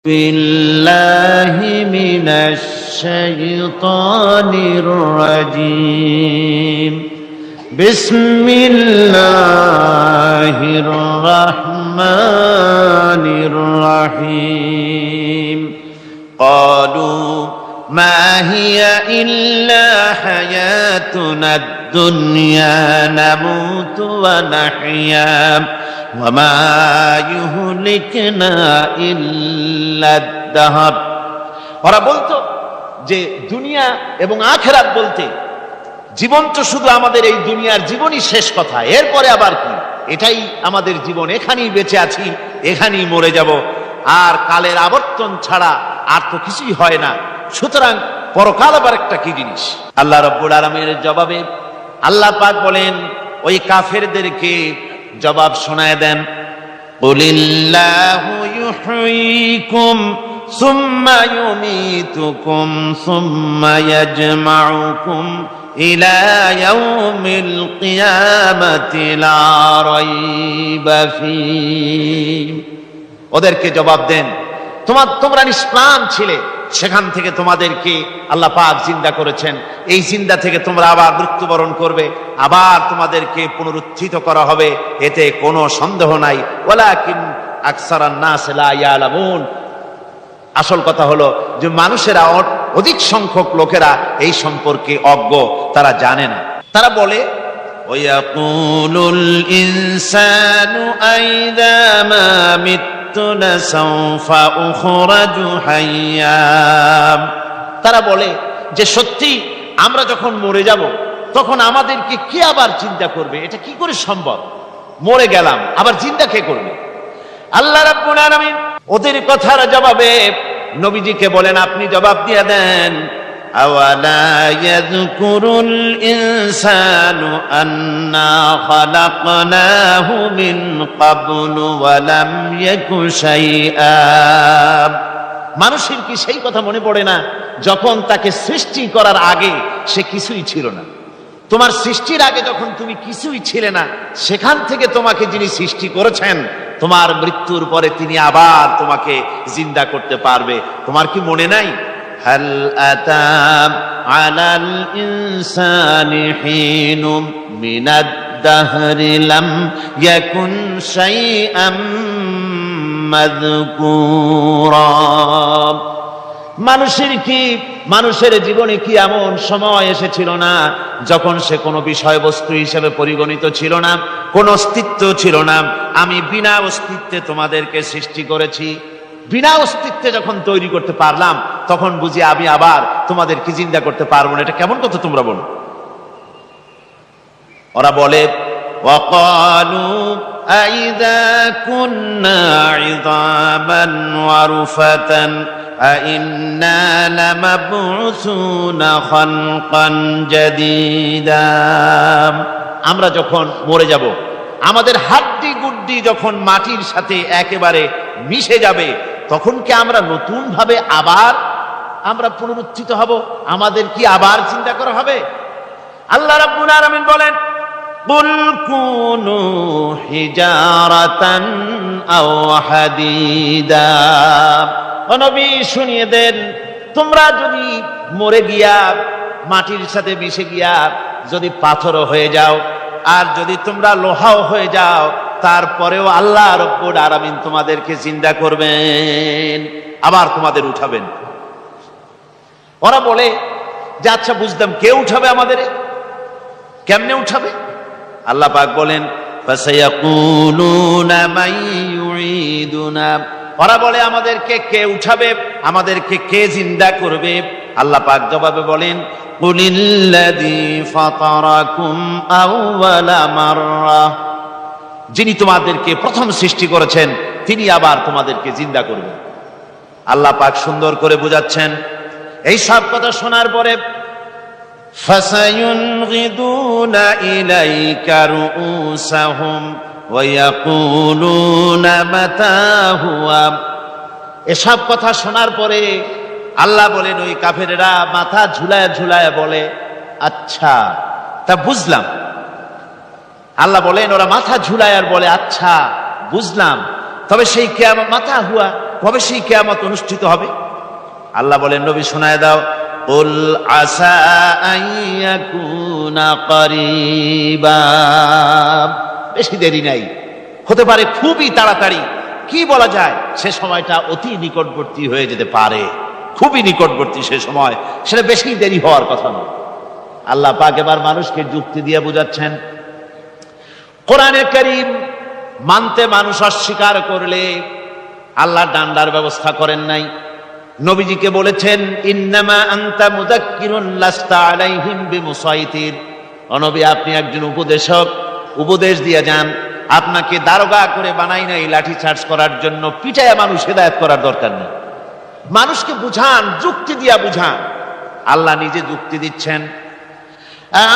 بالله من الشيطان الرجيم بسم الله الرحمن الرحيم قالوا ما هي إلا حياتنا الدنيا نموت ونحيا وما يهلكنا إلا الدهر। ওরা বলতো যে দুনিয়া এবং আখিরাত বলতে জীবন তো শুধু আমাদের এই দুনিয়ার জীবনই শেষ কথা, এরপরে আবার কি, এটাই আমাদের জীবন, এখানেই বেঁচে আছি, এখানেই মরে যাব, আর কালের আবর্তন ছাড়া আর তো কিছুই হয় না, সুতরাং পরকাল আবার একটা কি জিনিস। আল্লাহ রাব্বুল আলামিনের জবাবে আল্লাহ পাক বলেন ওই কাফেরদেরকে জবাব শোনায় দেন, কুলিল্লাহু ইউহয়িকুম সুম্মা ইউমীতুকুম সুম্মা ইয়াজমাউকুম ইলা ইয়াউমিল কিয়ামাতি লা রাইবা ফীহ। ওদেরকে জবাব দেন, তোমরা নিষ্প্রাণ ছিলে, সেখান থেকে তোমাদেরকে আল্লাহ পাক জিন্দা করেছেন, এই জিন্দা থেকে তোমরা আবার মৃত্যুবরণ করবে, আবার তোমাদেরকে পুনরুত্থিত করা হবে, এতে কোনো সন্দেহ নাই। ওয়ালাকিন আকসারান নাস লা ইয়ালামুন। আসল কথা হলো যে মানুষেরা, অধিক সংখ্যক লোকেরা এই সম্পর্কে অজ্ঞ, তারা জানে না। তারা বলে ওয়ায়াকুলুল ইনসানু আইযা মা তারা বলে যে সত্যি আমরা যখন মরে যাব তখন আমাদেরকে কে আবার চিন্তা করবে, এটা কি করে সম্ভব, মরে গেলাম আবার চিন্তা কে করবে। আল্লাহ রাব্বুল আলামিন ওদের কথার জবাবে নবীজিকে বলেন, আপনি জবাব দিয়ে দেন, আওয়ালা ইয়াযকুরুল ইনসানু আন্না খালাকনাহু মিন ক্বাবলু ওয়া লাম ইয়াকু শাইআ। মানুষের কি সেই কথা মনে পড়ে না যখন তাকে সৃষ্টি করার আগে সে কিছুই ছিল না? তোমার সৃষ্টির আগে যখন তুমি কিছুই ছিলে না, সেখান থেকে তোমাকে যিনি সৃষ্টি করেছেন, তোমার মৃত্যুর পরে তিনি আবার তোমাকে জিন্দা করতে পারবে। তোমার কি মনে নাই, হাল আতা আলাল ইনসানি হিনুম মিনাদ দাহরি লাম ইয়াকুন শাইআম মাযকুরা। মানুষের জীবনে কি এমন সময় এসেছিল না যখন সে কোনো বিষয়বস্তু হিসেবে পরিগণিত ছিল না, কোনো অস্তিত্ব ছিল না? আমি বিনা অস্তিত্বে তোমাদেরকে সৃষ্টি করেছি, বিনা অস্তিত্বে যখন তৈরি করতে পারলাম তখন বুঝি আমি আবার তোমাদেরকে জিন্দা করতে পারবো না? এটা কেমন কথা তোমরা বলো? ওরা বলে ওয়াকালু আইযা কুন্না ইযামান ওয়া রুফাতান আইন্না লামাবউসুনা খালকান জাদীদা। আমরা যখন মরে যাব, আমাদের হাড্ডি গুড্ডি যখন মাটির সাথে একেবারে মিশে যাবে, তখন কি আমরা নতুন ভাবে আবার পুনরুত্থিত হব? আমাদের কি আবার চিন্তা করা হবে? আল্লাহ রাব্বুল আলামিন বলেন, কুল কুনু হিজারাতান আও হাদিদা। ও নবী শুনিয়ে দেন, তোমরা যদি মরে গিয়া মাটির সাথে মিশে গিয়া যদি পাথরও হয়ে যাও, আর যদি তোমরা লোহাও হয়ে যাও, তারপরেও আল্লাহ রাব্বুল আলামিন তোমাদেরকে জিন্দা করবেন, আবার তোমাদের উঠাবেন। ওরা বলে যে আচ্ছা বুঝলাম, কে উঠাবে আমাদের, কেমনে উঠাবে? আল্লাহ পাক বলেন, ফাসায়াকুলুনা মান ইউঈদুনা। ওরা বলে আমাদেরকে কে উঠাবে, আমাদেরকে কে জিন্দা করবে? আল্লাহ পাক জবাবে বলেন, কুলিল্লাযী ফাতারাকুম আউওয়ালা মাররা। যিনি তোমাদেরকে প্রথম সৃষ্টি করেছেন তিনি আবার তোমাদেরকে জিন্দা করবেন। আল্লাহ পাক সুন্দর করে বোঝাচ্ছেন। এই সব কথা শোনার পরে ফাসায়ুনগিদুনা ইলাইকা রুউসাহুম ওয়া ইয়াকুলুনা মাতা হুয়া। এসব কথা শোনার পরে আল্লাহ বলেন, ওই কাফেরেরা মাথা ঝুলায় ঝুলায় বলে, আচ্ছা তা বুঝলাম। আল্লাহ বলেন ওরা মাথা ঝুলায় আর বলে, আচ্ছা বুঝলাম, তবে সেই কিয়ামত মাতা হুয়া, কবে সেই কিয়ামত অনুষ্ঠিত হবে? আল্লাহ বলেন, নবী শোনায় দাও, কুল আসা আইয়াকুনা করিবা, বেশি দেরি নাই, হতে পারে খুবই তাড়াতাড়ি। কি বলা যায়, সে সময়টা অতি নিকটবর্তী হয়ে যেতে পারে, খুবই নিকটবর্তী সে সময়, সেটা বেশি দেরি হওয়ার কথা নয়। আল্লাহ পাক এবার মানুষকে যুক্তি দিয়ে বোঝাচ্ছেন, কোরআনে কারীম মানতে মানুষ অস্বীকার করলে আল্লাহ ডান্ডার ব্যবস্থা করেন নাই। নবীজিকে বলেছেন, ইন্নামা আনতা মুযাক্কিরুন লাস্তা আলাইহিম বিমুসাইতির, ও নবী আপনি একজন উপদেশক, উপদেশ দিয়ে যান, আপনাকে দারোগা করে বানাই নাই লাঠি চার্জ করার জন্য, পিটায়া মানুষ হেদায়েত করার দরকার নেই। মানুষকে বুঝান, যুক্তি দিয়া বুঝান। আল্লাহ নিজে যুক্তি দিচ্ছেন,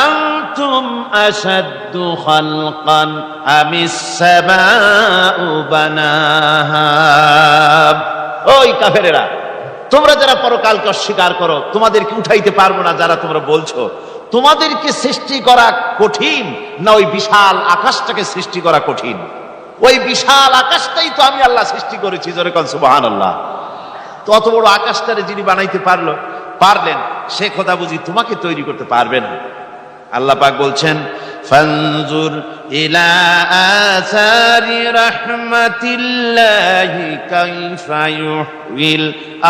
আনতুম আশাদ্দু খালকান আমিস সামাউ বানাহা, ওই কাফেরেরা, তোমরা যারা পরকালকে অস্বীকার করো, তোমাদেরকে উঠাইতে পারবো না যারা তোমরা বলছো, তোমাদেরকে সৃষ্টি করা কঠিন না ওই বিশাল আকাশটাকে সৃষ্টি করা কঠিন? ওই বিশাল আকাশটাই তো আমি আল্লাহ সৃষ্টি করেছি, জোরে কোন সুবহানাল্লাহ। তো অত বড় আকাশটারে যিনি বানাইতে পারলেন, সে কথা বুঝি তোমাকে তৈরি করতে পারবেন? আল্লাহ পাক বলছেন, ফানজুর ইলা আসারি রাহমাতিল্লাহি কাইফা ইউহিল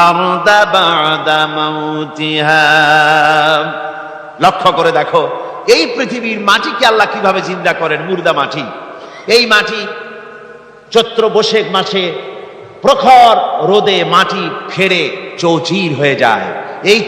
আরদা বা'দা মাউতিহা, লক্ষ্য করে দেখো এই পৃথিবীর মাটিকে আল্লাহ কিভাবে জিন্দা করেন, মুর্দা মাটি। এই মাটি চৈত্র বৈশাখ মাসে প্রখর রোদে মাটি ফেড়ে চৌচির হয়ে যায়। এই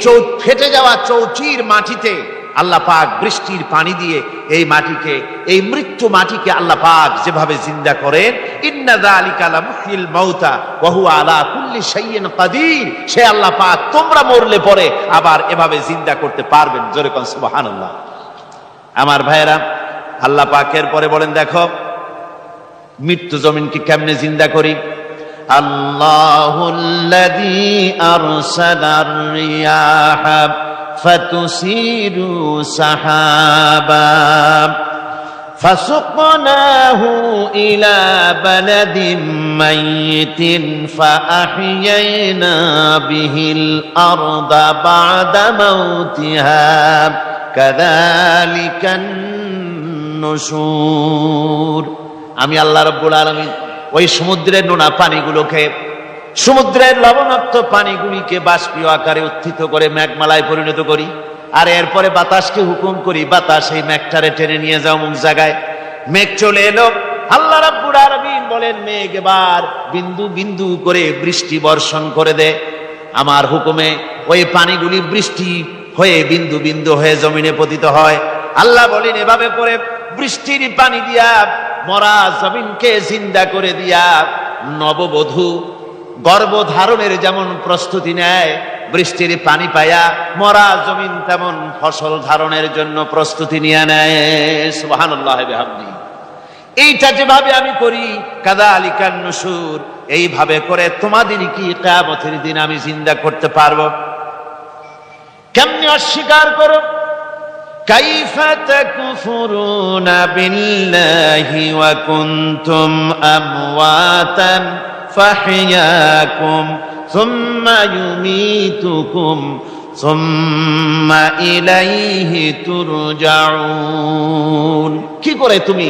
ফেটে যাওয়া চৌচির মাটিতে আল্লাহ পাক বৃষ্টির পানি দিয়ে এই মাটিকে, এই মৃত্যু মাটিকে আল্লাহ পাক যেভাবে জিন্দা করেন, ইন্না যালিকা লামুহয়িল মাউতা ওয়া হুয়া আলা কুল্লি শাইইন কাদির, সে আল্লাহ পাক তোমরা মরলে পরে আবার এভাবে জিন্দা করতে পারবেন, জোরে কোন সুবহানাল্লাহ। আমার ভাইয়েরা, আল্লাহ পাকের পরে বলেন, দেখো মৃত্যু জমিনকে কেমনে জিন্দা করি। আল্লাহুল্লাযী আরসালার রিয়াহা ফাতুসিরু সাহাবা ফাসুকনাহু ইলা বালাদিন মাইয়িতিন ফাআহইয়ানা বিহিল আরদা বা'দা মাউতিহা কাযালিকান নুশুর। আমি আল্লাহ রাব্বুল আলামিন ওই সমুদ্রের নোনা পানিগুলোকে, সমুদ্রের লবণাক্ত পানিগুলিকে বাষ্পীয় আকারে উত্থিত করে মেঘমালায় পরিণত করি, আর এরপরে বাতাসকে হুকুম করি, বাতাস এই মেঘটারে টেনে নিয়ে যাও অমুক জায়গায়। মেঘ চলে এলো, আল্লাহ রাব্বুল আলামিন বলেন, মেঘ এবার বিন্দু বিন্দু করে বৃষ্টি বর্ষণ করে দে আমার হুকুমে। ওই পানিগুলি বৃষ্টি হয়ে বিন্দু বিন্দু হয়ে জমিনে পতিত হয়। আল্লাহ বলেন, এভাবে করে বৃষ্টির পানি দিয়া মরা জমিনকে জিন্দা করে দিয়া নববধূ গর্ভধারণের যেমন প্রস্তুতি নেয়, বৃষ্টির পানি পায়া মরা জমিন তেমন ফসল ধারণের জন্য প্রস্তুতি নিয়ে নেয়। সুবহানাল্লাহ বিহামদি। এইটা যেভাবে আমি করি, কাযালিকান নুশুর, এইভাবে করে তোমাদের কি কিয়ামতের দিন আমি জিন্দা করতে পারবো? কেমনে অস্বীকার করো? কাইফা তাকফুরুনা বিল্লাহি ওয়া কুনতুম আমওয়াতান ফাহইয়াকুম সুম্মা ইউমীতুকুম সুম্মা ইলাইহি তুরজাউন। কি করে তুমি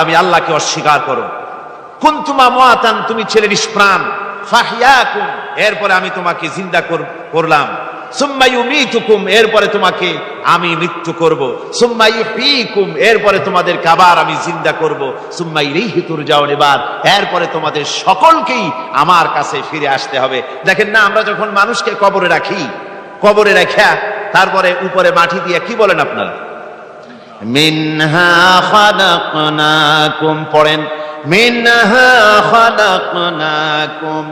আমি আল্লাহকে অস্বীকার করো? কুনতুম আমওয়াতান, তুমি ছিলে নিষ্প্রাণ, ফাহইয়াকুম, এরপরে আমি তোমাকে জিন্দা করলাম, সুম্মা ইউমীতুকুম, এরপরে তোমাকে আমি মৃত্যু করব, সুম্মা ইউহয়ীকুম, এরপরে তোমাদেরকে আবার আমি জিন্দা করব, সুম্মা ইলাইহি তুরজাউন, এরপরে তোমাদের সকলকেই আমার কাছে ফিরে আসতে হবে। দেখেন না, আমরা যখন মানুষকে কবরে রাখি, কবরে রাখা তারপরে উপরে মাটি দিয়ে কি বলেন আপনারা? মিনহা খালাকনাকুম, পড়েন, মিনহা খালাকনাকুম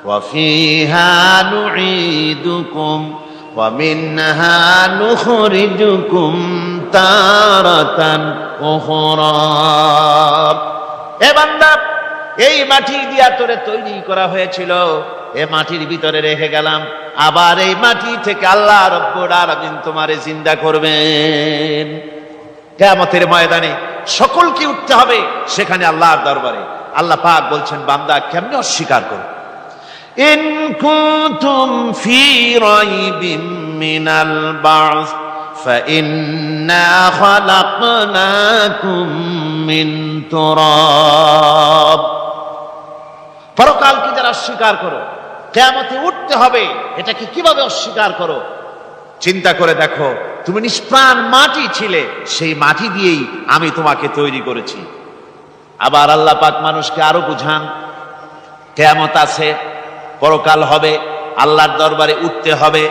ওয়া ফিহা নুঈদুকুম ওয়া মিনহা নুখরিজুকুম তারাতান উখরা। এ বান্দা, এই মাটি দিয়া তোরে তৈরি করা হয়েছিল, এ মাটির ভিতরে রেখে গেলাম, আবার এই মাটি থেকে আল্লাহ রাব্বুল আলামিন তোমারে জিন্দা করবেন। কিয়ামতের ময়দানে সকলকে উঠতে হবে সেখানে আল্লাহর দরবারে। আল্লাহ পাক বলছেন, বান্দা কেমনে অস্বীকার করো? ইন কুনতুম ফি রাইবিম মিনাল বা'স فإنا خلقناكم من تراب। পরকালকে যারা অস্বীকার করো, কিয়ামতে উঠতে হবে, এটাকে কিভাবে অস্বীকার করো? চিন্তা করে দেখো, তুমি নিষ্প্রাণ মাটি ছিলে, সেই মাটি দিয়েই আমি তোমাকে তৈরি করেছি। আবার আল্লাহ পাক মানুষকে আরো বুঝান, কিয়ামত আছে, পরকাল হবে, আল্লাহর দরবারে উঠতে হবে।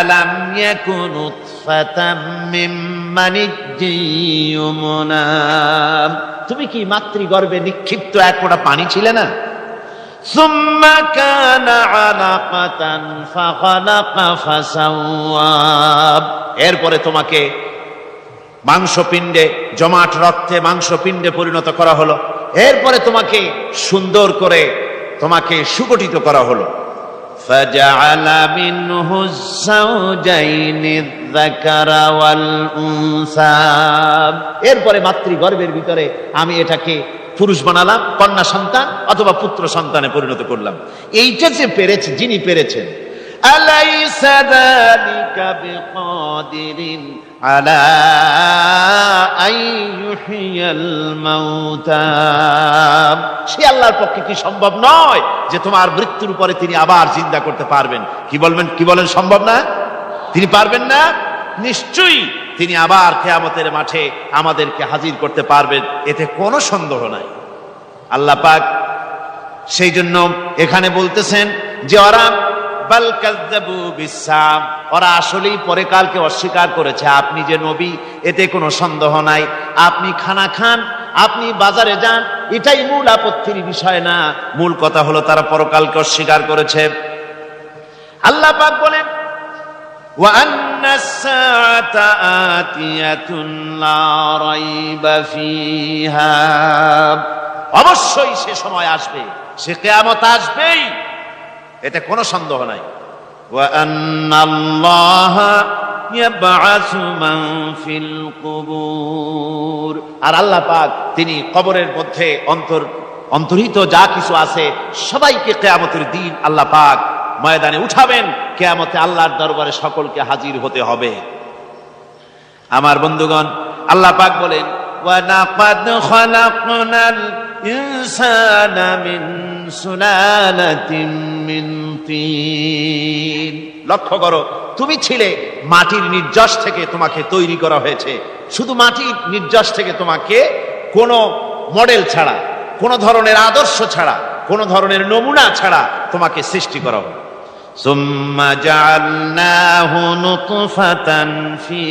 আলাম ইয়াকুন নুতফাতাম মিন মানিয়্যিন ইউমনা, তুমি কি মাতৃগর্ভে নিক্ষিপ্ত এক ফোঁটা পানি ছিলে না? সুম্মা কানা আলাকাতান ফাখালাকা ফাসাওয়া, এরপরে তোমাকে মাংসপিণ্ডে, জমাট রক্তে মাংসপিণ্ডে পরিণত করা হলো, এরপরে তোমাকে সুন্দর করে তোমাকে সুগঠিত করা হলো। ফাজআলা মিনহু যাওজাইনি যাকারা ওয়াল উনসা, এরপরে মাতৃগর্ভের ভিতরে আমি এটাকে পুরুষ বানালাম, কন্যা সন্তান অথবা পুত্র সন্তানে পরিণত করলাম। এইটা যে পেরেছে, যিনি পেরেছেন, আলাইসা যালিকা বিকাদিরিন আলা আইয়ুহিয়াল মাউতা, সে আল্লাহর পক্ষে কি সম্ভব নয় যে তোমার মৃত্যুর পরে তিনি আবার জিন্দা করতে পারবেন? কি বলেন সম্ভব না? তিনি পারবেন না? নিশ্চয়ই তিনি আবার কিয়ামতের মাঠে আমাদেরকে হাজির করতে পারবেন, এতে কোনো সন্দেহ নাই। আল্লাহ পাক সেই জন্য এখানে বলতেছেন যে ওরা বাল কাযযাবু বিসসাম, ওরা আসলেই পরকালকে অস্বীকার করেছে। আপনি যে নবী, এতে কোনো সন্দেহ নাই। আপনি খানা খান, আপনি বাজারে যান, এটাই মূল আপত্তির বিষয় না। মূল কথা হলো তারা পরকালকে অস্বীকার করেছে। আল্লাহ পাক বলেন ওয়া আন্নাস সাআতা আতিয়াতুন লা রাইবা ফিহা, অবশ্যই সে সময় আসবে, সে কিয়ামত আসবেই, এতে কোনো সন্দেহ নাই। ওয়া আন্নাল্লাহা ইয়াবআসু মান ফিল কুবুর, আর আল্লাহ পাক তিনি কবরের মধ্যে অন্তর্হিত যা কিছু আছে সবাইকে কিয়ামতের দিন আল্লাহ পাক ময়দানে উঠাবেন। কিয়ামতে আল্লাহর দরবারে সকলকে হাজির হতে হবে। আমার বন্ধুগণ, আল্লাহ পাক বলেন ওয়া লাকাদ খালাকনাল ইনসানা মিন সুলালাতিন মিন তিন, লক্ষ্য করো, তুমি ছিলে মাটির নির্যাস থেকে তোমাকে তৈরি করা হয়েছে। শুধু মাটির নির্যাস থেকে তোমাকে কোনো মডেল ছাড়া, কোনো ধরনের আদর্শ ছাড়া, কোনো ধরনের নমুনা ছাড়া তোমাকে সৃষ্টি করা হবে। সুম্মা জাআলনাহু নুতফাতান ফি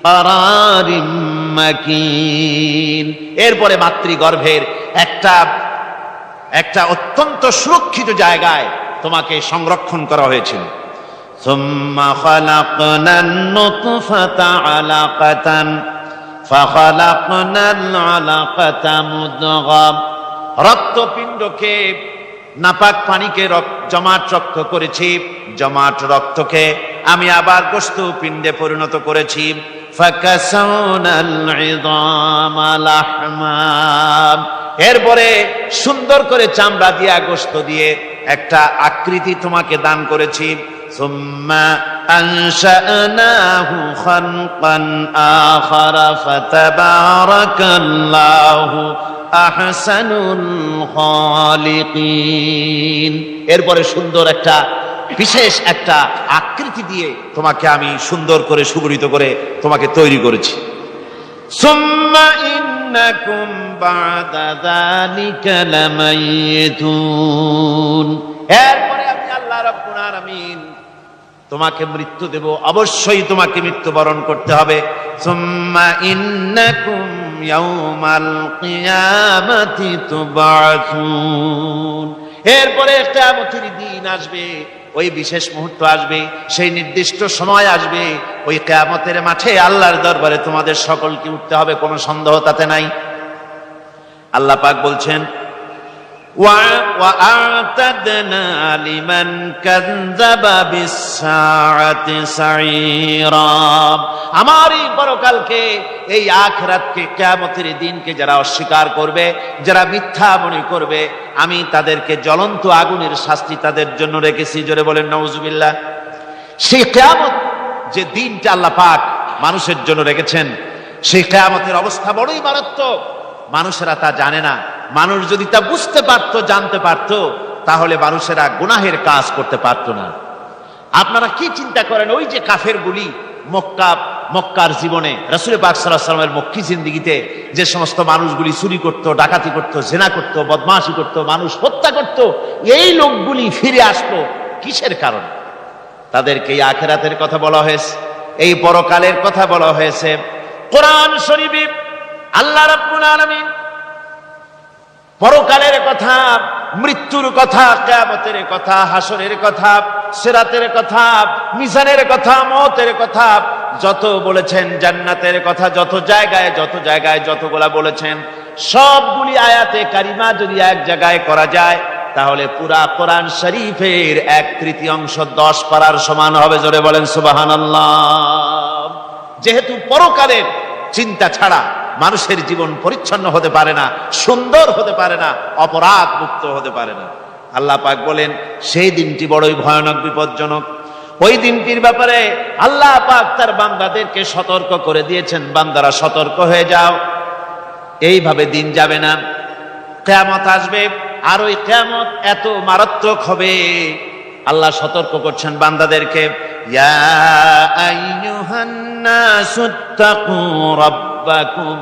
কারারিম মাকিন, এরপরে মাতৃগর্ভের একটা অত্যন্ত সুরক্ষিত জায়গায় তোমাকে সংরক্ষণ করা হয়েছিল। সুম্মা খালাকনান নুতফাতা আলাকাতান ফাখালাকনাল আলাকাতা মুদগা, রক্তপিণ্ডকে, নাপাক পানিকে জমাট রক্ত করেছি, জমাট রক্তকে আমি আবার গোশত পিণ্ডে পরিণত করেছি। ফাকাসাউনাল ইযামা লাহমা, এরপরে সুন্দর করে চামড়া দিয়ে, গোশত দিয়ে একটা আকৃতি তোমাকে দান করেছি। সুম্মা আনশানাহু খালকান আখারা ফাতাবারাকাল্লাহু আহসানুল খালিকিন, এরপরে সুন্দর একটা বিশেষ একটা আকৃতি দিয়ে তোমাকে আমি সুন্দর করে সুগঠিত করে তোমাকে তৈরি করেছি। সুম্মা ইন্নাকুম বা'দা যালিকা লামাইতুন, এরপরে আমি আল্লাহ রাব্বুল আলামিন তোমাকে মৃত্যু দেব, অবশ্যই তোমাকে মৃত্যুবরণ করতে হবে। সুম্মা ইন্নাকুম ইয়াউমাল কিয়ামাতি তুবআসুন, এরপরে কিয়ামতের দিন আসবে, ওই বিশেষ মুহূর্ত আসবে, সেই নির্দিষ্ট সময় আসবে, ওই কিয়ামতের মাঠে আল্লাহর দরবারে তোমাদের সকলকে উঠতে হবে, কোনো সন্দেহ তাতে নাই। আল্লাহ পাক বলছেন وأعتدنا لمن كذب بالساعة سعيرا। আমার এই পরকালকে, এই আখিরাতকে, কিয়ামতের দিনকে যারা অস্বীকার করবে, যারা মিথ্যা মনে করবে, আমি তাদেরকে জ্বলন্ত আগুনের শাস্তি তাদের জন্য রেখেছি। জোরে বলেন নাউজুবিল্লাহ। সেই কিয়ামত যে দিনটা আল্লাহ পাক মানুষের জন্য রেখেছেন, সেই কিয়ামতের অবস্থা বড়ই মারাত্মক। মানুষেরা তা জানে না। মানুষ যদি তা বুঝতে পারতো, জানতে পারতো, তাহলে মানুষেরা গুনাহের কাজ করতে পারতো না। আপনারা কি চিন্তা করেন, ওই যে কাফেরগুলি মক্কার জীবনে, রাসূল পাক সাল্লাল্লাহু আলাইহি ওয়াসাল্লামের মক্কি জিন্দেগিতে যে সমস্ত মানুষগুলি চুরি করত, ডাকাতি করত, জিনা করত, বদমাশি করত, মানুষ হত্যা করত, এই লোকগুলি ফিরে আসলো কিসের কারণে? তাদেরকে এই আখিরাতের কথা বলা হয়েছে, এই পরকালের কথা বলা হয়েছে। কোরআন শরীফে আল্লাহ রাব্বুল আলামিন পরকালের কথা, মৃত্যুর কথা, কিয়ামতের কথা, হাসরের কথা, সিরাতের কথা, মিজানের কথা, মওতের কথা যত বলেছেন, জান্নাতের কথা যত জায়গায় যতগুলা বলেছেন, সবগুলি আয়াতে কারিমা যদি এক জায়গায় করা যায়, তাহলে পুরা কোরআন শরীফের 1/3 10 পারার সমান হবে। জোরে বলেন সুবহানাল্লাহ। যেহেতু পরকালের চিন্তা ছাড়া মানুষের জীবন পরিচ্ছন্ন হতে পারে না, সুন্দর হতে পারে না, অপরাধ মুক্ত হতে পারে না। আল্লাহ পাক বলেন সেই দিনটি বড়ই ভয়ানক, বিপজ্জনক। ওই দিনটির ব্যাপারে আল্লাহ পাক তার বান্দাদেরকে সতর্ক করে দিয়েছেন, বান্দারা সতর্ক হয়ে যাও, এইভাবে দিন যাবে না, কিয়ামত আসবে। আর ওই কিয়ামত এত মারাত্মক হবে, আল্লাহ সতর্ক করছেন বান্দাদেরকে, ইয়া আইয়ুহান নাসুত্তাকু রাব্বাকুম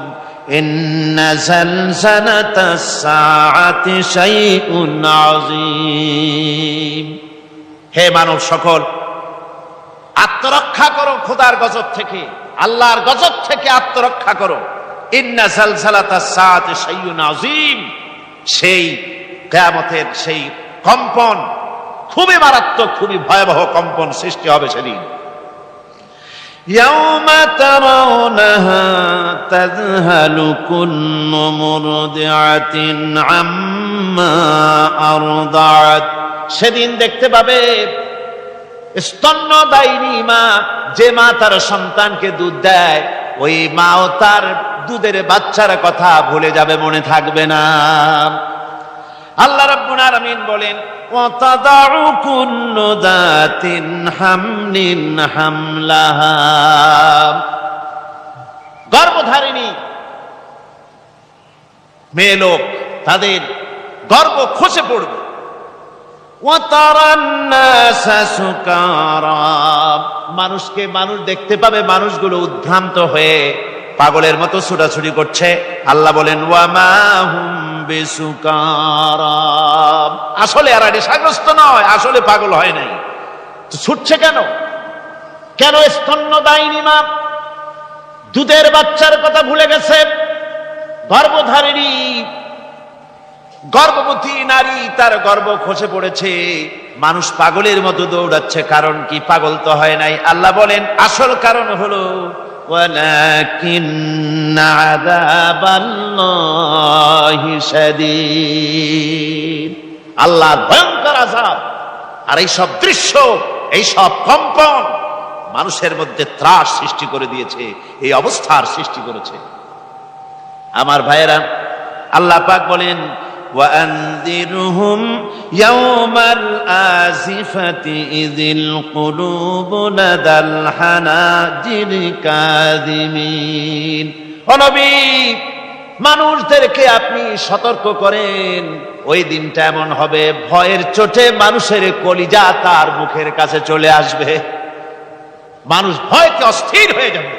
ইন্না জালজালাতাস সাআতি শাইউন আযীম। হে মানব সকল, আত্মরক্ষা করো খোদার গজব থেকে, আল্লাহর গজব থেকে আত্মরক্ষা করো। ইন্না জালজালাতাস সাআতি শাইউন আযীম, সেই কিয়ামতের সেই কম্পন খুবই মারাত্মক, খুবই ভয়াবহ কম্পন সৃষ্টি হবে সেদিন। ইয়াউমা তারাউনাহা তাযহালু কুল্লু মুরদিআতিন আম্মা আরদাআত। সেদিন দেখতে পাবে স্তন্যদায়িনী মা, যে মা তার সন্তানকে দুধ দেয়, ওই মাও তার দুধের বাচ্চার কথা ভুলে যাবে, মনে থাকবে না। আল্লাহ রাব্বুল আলামিন বলেন, ওয়াতাদাউ কুল্লু যাতিন হামলিন হামলাহা। গর্ভধারিণী মেয়ে লোক, তাদের গর্ভ খসে পড়বে। ওয়াতারান নাসা সুকারা, মানুষকে মানুষ দেখতে পাবে, মানুষগুলো উদ্ভ্রান্ত হয়ে পাগলের মতো ছুটাছুটি করছে। আল্লাহ বলেন, ওয়া মা হুম বিসুকারা, আসলে এরা নেশাগ্রস্ত নয়, আসলে পাগল হয় নাই, তো ছুটছে কেন? কেন? স্তন্যদায়িনী মা দুধের বাচ্চার কথা ভুলে গেছে। গর্ভধারিণী গর্ভবতী নারী, তার গর্ভ খসে পড়েছে, মানুষ পাগলের মতো দৌড়াচ্ছে। কারণ কি? পাগল তো হয় নাই। আল্লাহ বলেন আসল কারণ হলো ওয়ালাকিন্না আযাবাল্লাহি শাদীদ, আল্লাহর ভয়ঙ্কর আযাব। আর এই সব দৃশ্য, এই সব কম্পন মানুষের মধ্যে ত্রাস সৃষ্টি করে দিয়েছে, এই অবস্থার সৃষ্টি করেছে। আমার ভাইয়েরা, আল্লাহ পাক বলেন, وأنذرهم يوم الآزفة إذ القلوب لدى الحناجر كاظمين। ও নবী, মানুষদেরকে আপনি সতর্ক করেন, ওই দিনটা এমন হবে, ভয়ের চোটে মানুষের কলিজা তার মুখের কাছে চলে আসবে। মানুষ ভয়তে অস্থির হয়ে যাবে,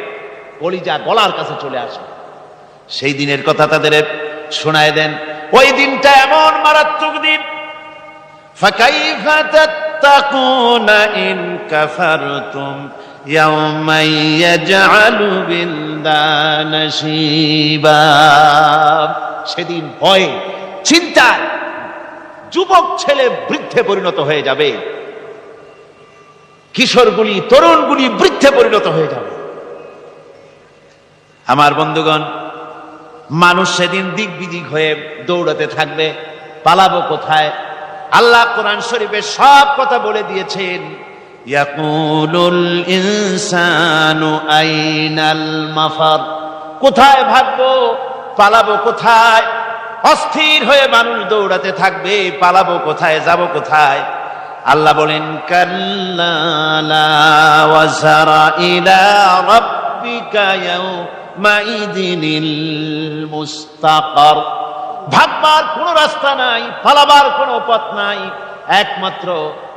কলিজা গলার কাছে চলে আসবে। সেই দিনের কথা তাদের শোনায় দেন। ওই দিনটা এমন মারাত্মক দিন, ফাকাইফা তাত্তাকুনা ইন কাফারতুম ইয়াওমান ইয়াজআলু বিলদানা শিবা। সেদিন ভয়ে, চিন্তায় যুবক ছেলে বৃদ্ধে পরিণত হয়ে যাবে, কিশোরগুলি, তরুণগুলি বৃদ্ধে পরিণত হয়ে যাবে। আমার বন্ধুগণ, মানুষ সেদিন দিক বিদিক হয়ে দৌড়াতে থাকবে। পালাবো কোথায়? আল্লাহ কোরআন শরীফে সব কথা বলে দিয়েছেন। ইয়াকুলুল ইনসানু আইনাল মাফার, কোথায় ভাগবো, পালাবো কোথায়? অস্থির হয়ে মানুষ দৌড়াতে থাকবে, পালাবো কোথায়, যাব কোথায়? আল্লাহ বলেন কাল্লা লা ওয়াজারা ইলা রাব্বিকা ইয়াউমাইদিনিল মুস্তাকার। ভাগবার কোনো রাস্তা নাই, পালাবার কোনো পথ নাই, একমাত্র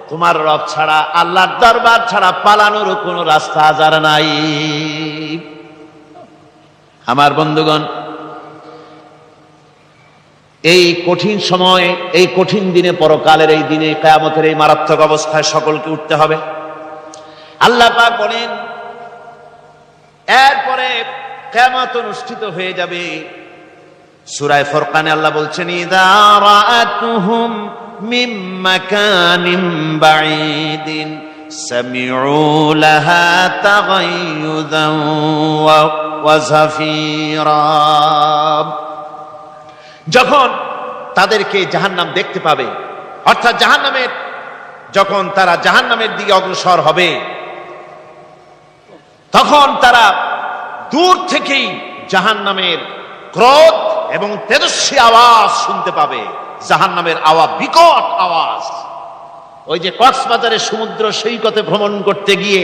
তোমার রব ছাড়া, আল্লাহর দরবার ছাড়া পালানোর কোনো রাস্তা আজার নাই। আমার বন্ধুগণ, এই কঠিন সময়ে, এই কঠিন দিনে, পরকালের এই দিনে, কিয়ামতের এই মারাত্মক অবস্থায় সকলকে উঠতে হবে। আল্লাহ পাক বলেন এরপরে কিয়ামত অনুষ্ঠিত হয়ে যাবে। সূরা ফুরকানে আল্লাহ বলছেন ইযা রাআতুহুম মিন মাকানিন বাঈদিন সামিউ লাহা তাগায়ুযান ওয়া যাফীরা। যখন তাদেরকে জাহান্নাম দেখতে পাবে, অর্থাৎ জাহান্নামের, যখন তারা জাহান্নামের দিকে অগ্রসর হবে, তখন তারা দূর থেকেই জাহান্নামের ক্রোধ এবং তেজস্বী আওয়াজ শুনতে পাবে। জাহান্নামের আওয়াজ, বিকট আওয়াজ। ওই যে কক্সবাজারের সমুদ্র সৈকতে ভ্রমণ করতে গিয়ে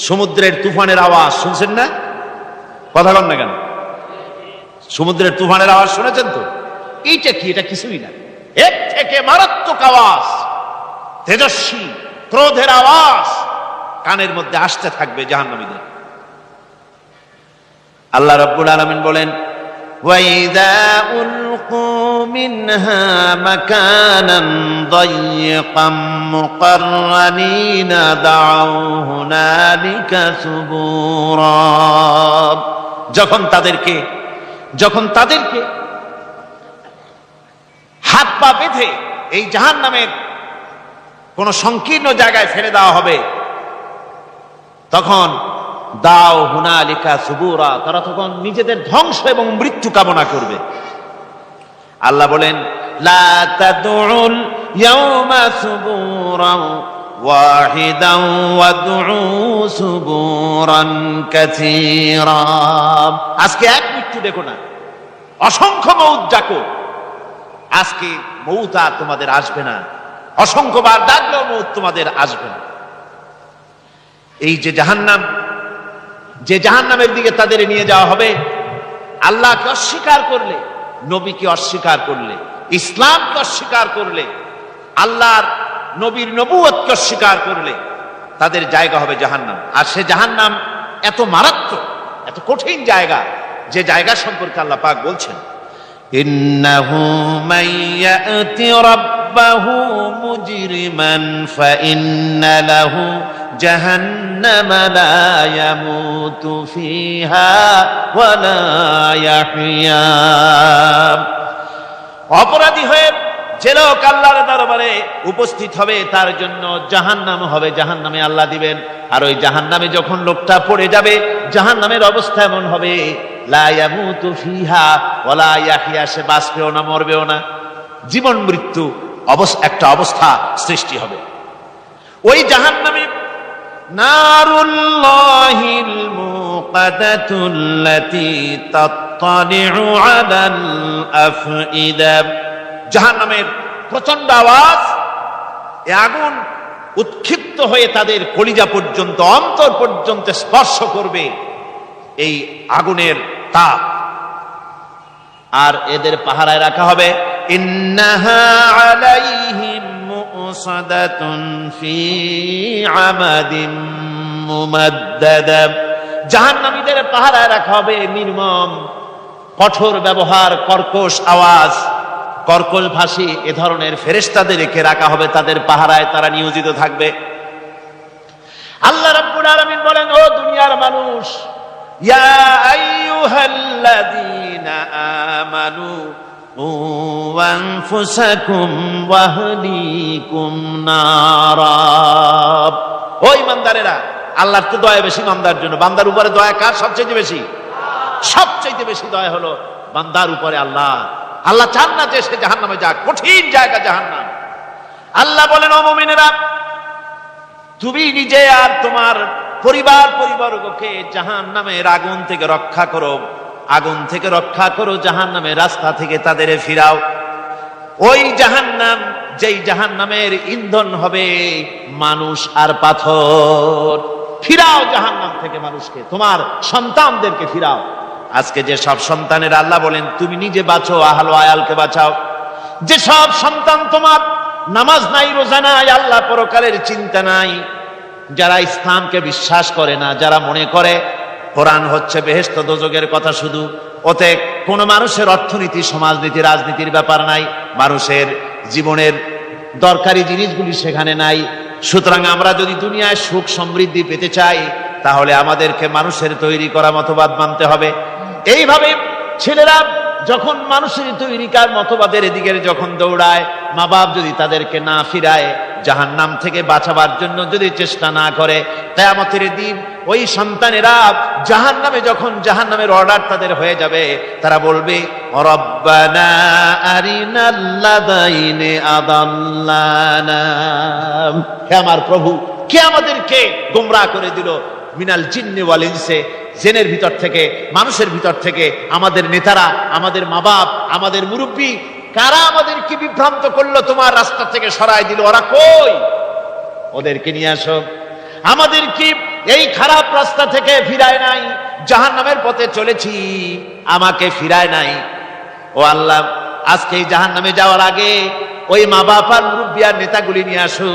সমুদ্রের তুফানের আওয়াজ শুনছেন না? কথা বল না কেন? সমুদ্রের তুফানের আওয়াজ শুনেছেন তো? এইটা কি? এটা কিছুই না, এর থেকে মারাত্মক আওয়াজ, তেজস্বী ক্রোধের আওয়াজ কানের মধ্যে আসতে থাকবে জাহান্নামীদের। আল্লাহ রাব্বুল আলামিন বলেন ওয়াইদা উলকু মিনহা মাকানান দায়্যিকাম মুকাররানিনা দাউ হুনালিকা সুবুরা। যখন তাদেরকে হাত পা বেঁধে এই জাহান্নামের কোন সংকীর্ণ জায়গায় ফেলে দেওয়া হবে, তখন দাও হুনালিকা সুবুরা, তারা তখন নিজেদের ধ্বংস এবং মৃত্যু কামনা করবে। আল্লাহ বলেন লা তাদউল ইয়াওমা সুবুরান ওয়াহিদান ওয়াদউ সুবুরান কাসীরা। আজকে এক মৃত্যু দেখো না, অসংখ্য মউত ডাকো। আজকে মউত আর তোমাদের আসবে না, অসংখ্যবার ডাকলেও মউত তোমাদের আসবে না। এই যে জাহান্নাম, যে জাহান্নামের দিকে তাদের নিয়ে যাওয়া হবে, আল্লাহকে অস্বীকার করলে, নবীকে অস্বীকার করলে, ইসলামকে অস্বীকার করলে, আল্লাহর নবীর নবুয়তকে অস্বীকার করলে তাদের জায়গা হবে জাহান্নাম। আর সে জাহান্নাম এত মারাত্মক, এত কঠিন জায়গা, যে জায়গা সম্পর্কে আল্লাহ পাক বলছেন ইন্নাহু মাইয়াতি রাব্বাহু মুজরিমান ফাইন্না লাহু জাহান্নামা লা ইয়ামুতু ফিহা ওয়া লা ইয়াহইয়া। অপরাধী হয়ে যে লোক আল্লাহর দরবারে উপস্থিত হবে, তার জন্য জাহান্নাম হবে, জাহান্নামে আল্লাহ দিবেন। আর ওই জাহান্নামে যখন লোকটা পড়ে যাবে, জাহান্নামের অবস্থা এমন হবে লা ইয়ামুতু ফিহা ওয়া লা ইয়াহইয়া, সে বাঁচবেও না, মরবেও না, জীবন মৃত্যু একটা অবস্থা সৃষ্টি হবে। ওই জাহান্নামে নারুল্লাহিল মুকাদাতুল্লাতী তাত্তালিউ আলাল আফইদা। জাহান্নামের প্রচন্ড আওয়াজ, এই আগুন উৎক্ষিপ্ত হয়ে তাদের কলিজা পর্যন্ত, অন্তর পর্যন্ত স্পর্শ করবে এই আগুনের তাপ। আর এদের পাহারায় রাখা হবে ইন্নাহা আলাইহিম মুসাদাতুন ফি আমাদিন মুমাদ্দাদা। জাহান্নামীদের পাহারায় রাখা হবে নির্মম, কঠোর ব্যবহার, কর্কশ আওয়াজ, কর্কশ ভাষী এ ধরনের ফেরেশতাদেরকে রাখা হবে তাদের পাহারায়, তারা নিয়োজিত থাকবে। আল্লাহ রাব্বুল আলামিন বলেন, ও দুনিয়ার মানুষ, ইয়া আইয়ুহাল্লাযীনা আমানু কু আনফুসাকুম ওয়া আহলিকুম নারা। ও ঈমানদারেরা, আল্লাহর তো দয়া বেশি বান্দার জন্য। বান্দার উপরে দয়া কার সবচেয়ে বেশি? সবচেয়ে বেশি দয়া হলো বান্দার উপরে আল্লাহ। আল্লাহ চান না যে সে জাহান্নামে যাক, কঠিন জায়গা জাহান্নাম। আল্লাহ বলেন, ও মুমিনেরা, তুমি নিজে আর তোমার পরিবারবর্গকে জাহান্নামের আগুন থেকে রক্ষা করো, আগুন থেকে রক্ষা করো, জাহান্নামের রাস্তা থেকে তাদের ফিরাও। ওই জাহান্নাম, যেই জাহান্নামের ইন্ধন হবে মানুষ আর পাথর। ফিরাও জাহান্নাম থেকে মানুষকে, তোমার সন্তানদেরকে ফিরাও। আজকে যে সব সন্তানের আল্লাহ বলেন তুমি নিজে বাঁচো, আহল আয়ালকে বাঁচাও। যে সব সন্তান তোমার নামাজ নাই, রোজা নাই, আল্লাহ পরকালের চিন্তা নাই, যারা ইসলামকে বিশ্বাস করে না, যারা মনে করে কোরআন হচ্ছে বেহেশত দোজখের কথা শুধু, ওতে কোন মানুষের অর্থনীতি, সমাজনীতি, রাজনীতির ব্যাপার নাই, মানুষের জীবনের দরকারি জিনিসগুলি সেখানে নাই। সুতরাং আমরা যদি দুনিয়ায় সুখ সমৃদ্ধি পেতে চাই, তাহলে আমাদেরকে মানুষের তৈরি করা মতবাদ মানতে হবে। এইভাবে ছেলেরা যখন মানুষের তৈরিকার মতবাদের দিকে যখন দৌড়ায়, মা বাপ যদি তাদেরকে না ফিরায়, জাহান্নাম থেকে বাঁচাবার জন্য যদি চেষ্টা না করে, কিয়ামতের দিন ওই সন্তানেরা জাহান্নামে, যখন জাহান্নামের অর্ডার তাদের হয়ে যাবে, তারা বলবে, রব্বানা আরিনাল্লাযাইনি আদাল্লানা, হে আমার প্রভু, কে আমাদেরকে গোমরাহ করে দিল, মিনাল জিন্নি ওয়াল ইনসি, জিনের ভিতর থেকে, মানুষের ভিতর থেকে, আমাদের নেতারা, আমাদের মা বাপ, আমাদের মুরব্বী, কারা আমাদেরকে বিভ্রান্ত করলো, তোমার রাস্তা থেকে সরাই দিল, ওরা কই? ওদেরকে নিয়ে আসো। আমাদেরকে এই খারাপ রাস্তা থেকে ফিরায় নাই, জাহান্নামের পথে চলেছি, আমাকে ফিরায় নাই। ও আল্লাহ, আজকে এই জাহান্নামে যাওয়ার আগে ওই মা বাপ আর মুরব্বী আর নেতাগুলি নিয়ে আসো।